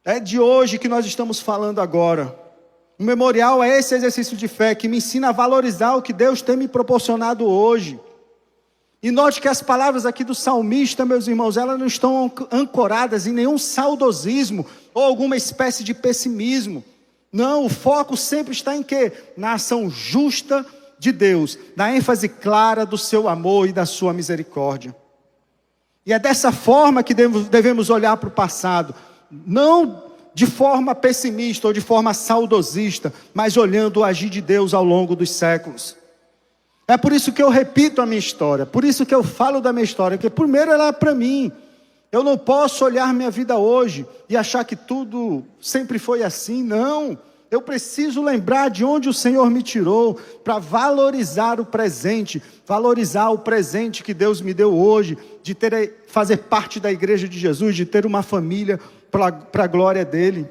É de hoje que nós estamos falando agora. O memorial é esse exercício de fé que me ensina a valorizar o que Deus tem me proporcionado hoje. E note que as palavras aqui do salmista, meus irmãos, elas não estão ancoradas em nenhum saudosismo ou alguma espécie de pessimismo. Não, o foco sempre está em quê? Na ação justa de Deus, na ênfase clara do seu amor e da sua misericórdia. E é dessa forma que devemos olhar para o passado, não de forma pessimista ou de forma saudosista, mas olhando o agir de Deus ao longo dos séculos. É por isso que eu repito a minha história, por isso que eu falo da minha história, porque primeiro ela é para mim. Eu não posso olhar minha vida hoje e achar que tudo sempre foi assim, não. Eu preciso lembrar de onde o Senhor me tirou, para valorizar o presente que Deus me deu hoje, de fazer parte da igreja de Jesus, de ter uma família para a glória dele.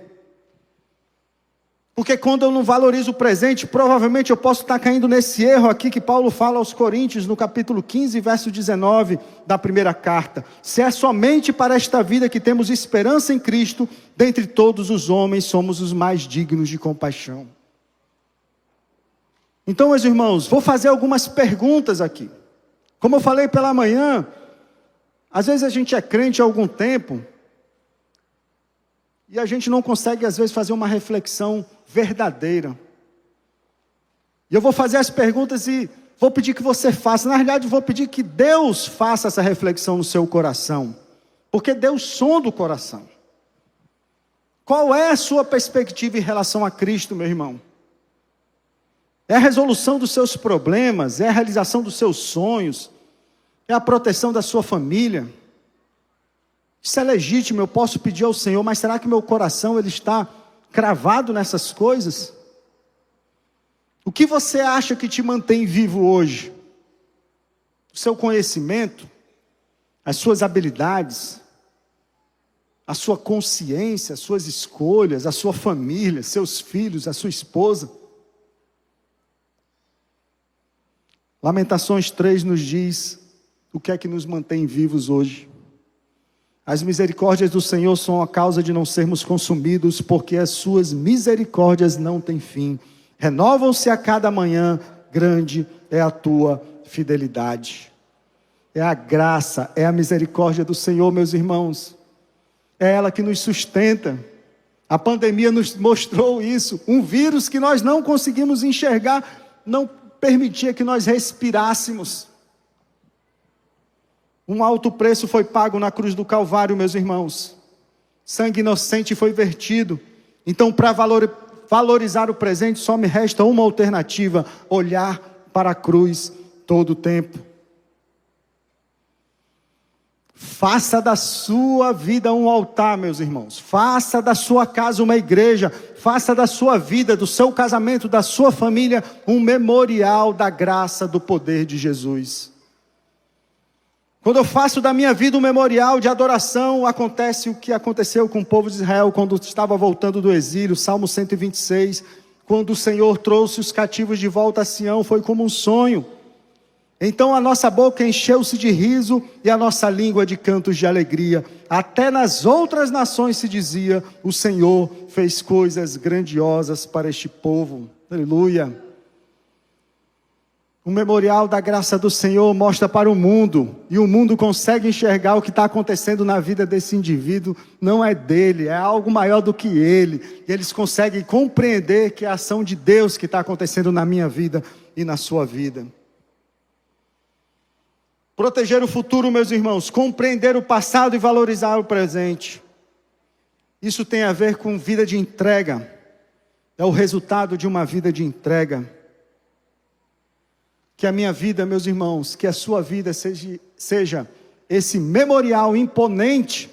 Porque quando eu não valorizo o presente, provavelmente eu posso estar caindo nesse erro aqui que Paulo fala aos Coríntios, no capítulo 15, verso 19 da primeira carta. Se é somente para esta vida que temos esperança em Cristo, dentre todos os homens somos os mais dignos de compaixão. Então, meus irmãos, vou fazer algumas perguntas aqui. Como eu falei pela manhã, às vezes a gente é crente há algum tempo, e a gente não consegue, às vezes, fazer uma reflexão verdadeira. E eu vou fazer as perguntas e vou pedir que você faça. Na realidade, vou pedir que Deus faça essa reflexão no seu coração. Porque Deus sonda o coração. Qual é a sua perspectiva em relação a Cristo, meu irmão? É a resolução dos seus problemas? É a realização dos seus sonhos? É a proteção da sua família? Isso é legítimo, eu posso pedir ao Senhor, mas será que meu coração ele está cravado nessas coisas? O que você acha que te mantém vivo hoje? O seu conhecimento, as suas habilidades, a sua consciência, as suas escolhas, a sua família, seus filhos, a sua esposa? Lamentações 3 nos diz o que é que nos mantém vivos hoje. As misericórdias do Senhor são a causa de não sermos consumidos, porque as suas misericórdias não têm fim. Renovam-se a cada manhã, grande é a tua fidelidade. É a graça, é a misericórdia do Senhor, meus irmãos. É ela que nos sustenta. A pandemia nos mostrou isso. Um vírus que nós não conseguimos enxergar, não permitia que nós respirássemos. Um alto preço foi pago na cruz do Calvário, meus irmãos. Sangue inocente foi vertido. Então, para valorizar o presente, só me resta uma alternativa: olhar para a cruz todo o tempo. Faça da sua vida um altar, meus irmãos. Faça da sua casa uma igreja. Faça da sua vida, do seu casamento, da sua família, um memorial da graça, do poder de Jesus. Quando eu faço da minha vida um memorial de adoração, acontece o que aconteceu com o povo de Israel quando estava voltando do exílio. Salmo 126, quando o Senhor trouxe os cativos de volta a Sião, foi como um sonho. Então a nossa boca encheu-se de riso e a nossa língua de cantos de alegria. Até nas outras nações se dizia: o Senhor fez coisas grandiosas para este povo. Aleluia. O memorial da graça do Senhor mostra para o mundo, e o mundo consegue enxergar o que está acontecendo na vida desse indivíduo. Não é dele, é algo maior do que ele. E eles conseguem compreender que é a ação de Deus que está acontecendo na minha vida e na sua vida. Proteger o futuro, meus irmãos, compreender o passado e valorizar o presente. Isso tem a ver com vida de entrega. É o resultado de uma vida de entrega. Que a minha vida, meus irmãos, que a sua vida seja esse memorial imponente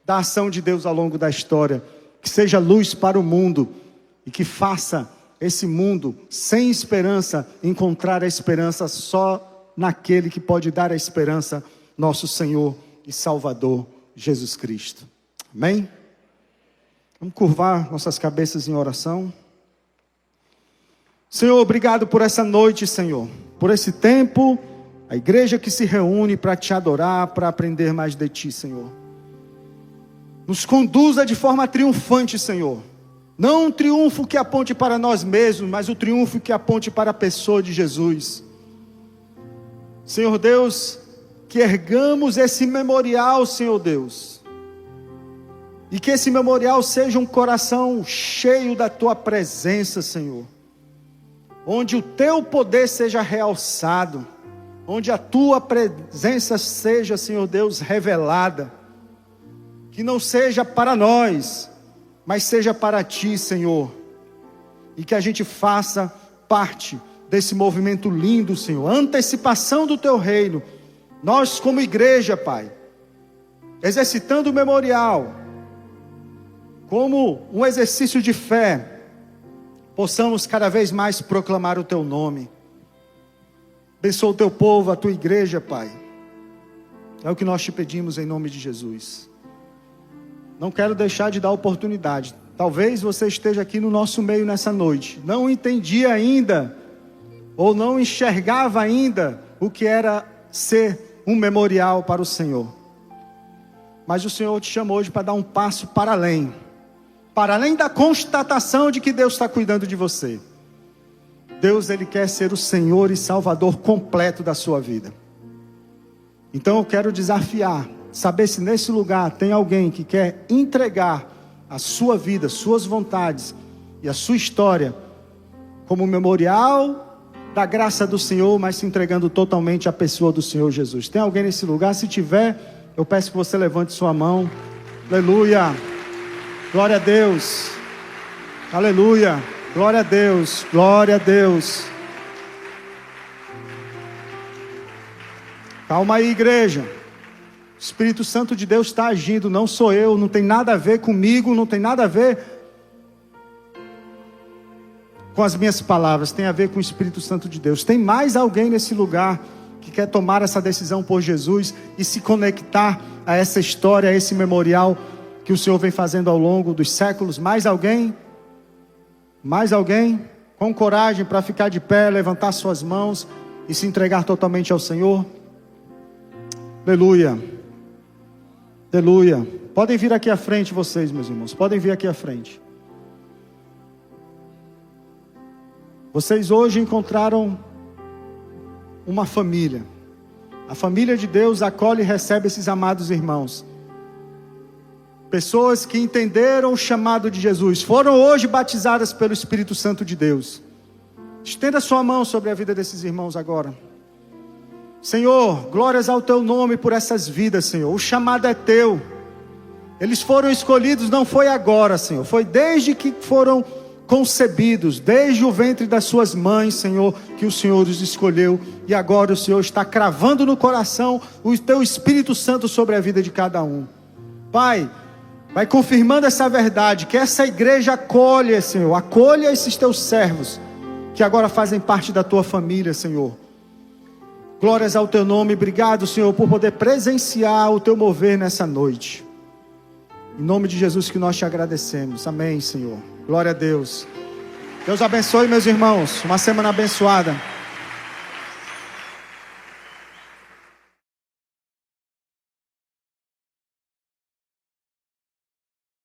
da ação de Deus ao longo da história. Que seja luz para o mundo e que faça esse mundo sem esperança encontrar a esperança só naquele que pode dar a esperança, nosso Senhor e Salvador, Jesus Cristo. Amém? Vamos curvar nossas cabeças em oração. Senhor, obrigado por essa noite, Senhor. Por esse tempo, a igreja que se reúne para te adorar, para aprender mais de ti, Senhor. Nos conduza de forma triunfante, Senhor. Não um triunfo que aponte para nós mesmos, mas o triunfo que aponte para a pessoa de Jesus. Senhor Deus, que ergamos esse memorial, Senhor Deus. E que esse memorial seja um coração cheio da tua presença, Senhor. Onde o teu poder seja realçado, onde a tua presença seja, Senhor Deus, revelada, que não seja para nós, mas seja para ti, Senhor, e que a gente faça parte desse movimento lindo, Senhor, antecipação do teu reino, nós como igreja, Pai, exercitando o memorial, como um exercício de fé, possamos cada vez mais proclamar o teu nome. Abençoa o teu povo, a tua igreja, Pai. É o que nós te pedimos em nome de Jesus. Não quero deixar de dar oportunidade. Talvez você esteja aqui no nosso meio nessa noite. Não entendia ainda, ou não enxergava ainda o que era ser um memorial para o Senhor. Mas o Senhor te chamou hoje para dar um passo para além da constatação de que Deus está cuidando de você. Deus, Ele quer ser o Senhor e Salvador completo da sua vida. Então eu quero desafiar, saber se nesse lugar tem alguém que quer entregar a sua vida, suas vontades e a sua história como memorial da graça do Senhor, mas se entregando totalmente à pessoa do Senhor Jesus. Tem alguém nesse lugar? Se tiver, eu peço que você levante sua mão. Aleluia. Glória a Deus. Aleluia. Glória a Deus. Glória a Deus. Calma aí, igreja. O Espírito Santo de Deus está agindo, não sou eu, não tem nada a ver comigo, não tem nada a ver com as minhas palavras, tem a ver com o Espírito Santo de Deus. Tem mais alguém nesse lugar que quer tomar essa decisão por Jesus e se conectar a essa história, a esse memorial que o Senhor vem fazendo ao longo dos séculos? Mais alguém? Mais alguém? Com coragem para ficar de pé, levantar suas mãos e se entregar totalmente ao Senhor? Aleluia. Aleluia. Podem vir aqui à frente vocês, meus irmãos. Podem vir aqui à frente. Vocês hoje encontraram uma família. A família de Deus acolhe e recebe esses amados irmãos. Pessoas que entenderam o chamado de Jesus, foram hoje batizadas pelo Espírito Santo de Deus. Estenda sua mão sobre a vida desses irmãos agora. Senhor, glórias ao teu nome por essas vidas, Senhor. O chamado é teu. Eles foram escolhidos, não foi agora, Senhor. Foi desde que foram concebidos, desde o ventre das suas mães, Senhor, que o Senhor os escolheu. E agora o Senhor está cravando no coração o teu Espírito Santo sobre a vida de cada um. Pai, vai confirmando essa verdade, que essa igreja acolha, Senhor, acolha esses teus servos, que agora fazem parte da tua família, Senhor. Glórias ao teu nome, obrigado, Senhor, por poder presenciar o teu mover nessa noite. Em nome de Jesus que nós te agradecemos, amém, Senhor. Glória a Deus. Deus abençoe, meus irmãos, uma semana abençoada.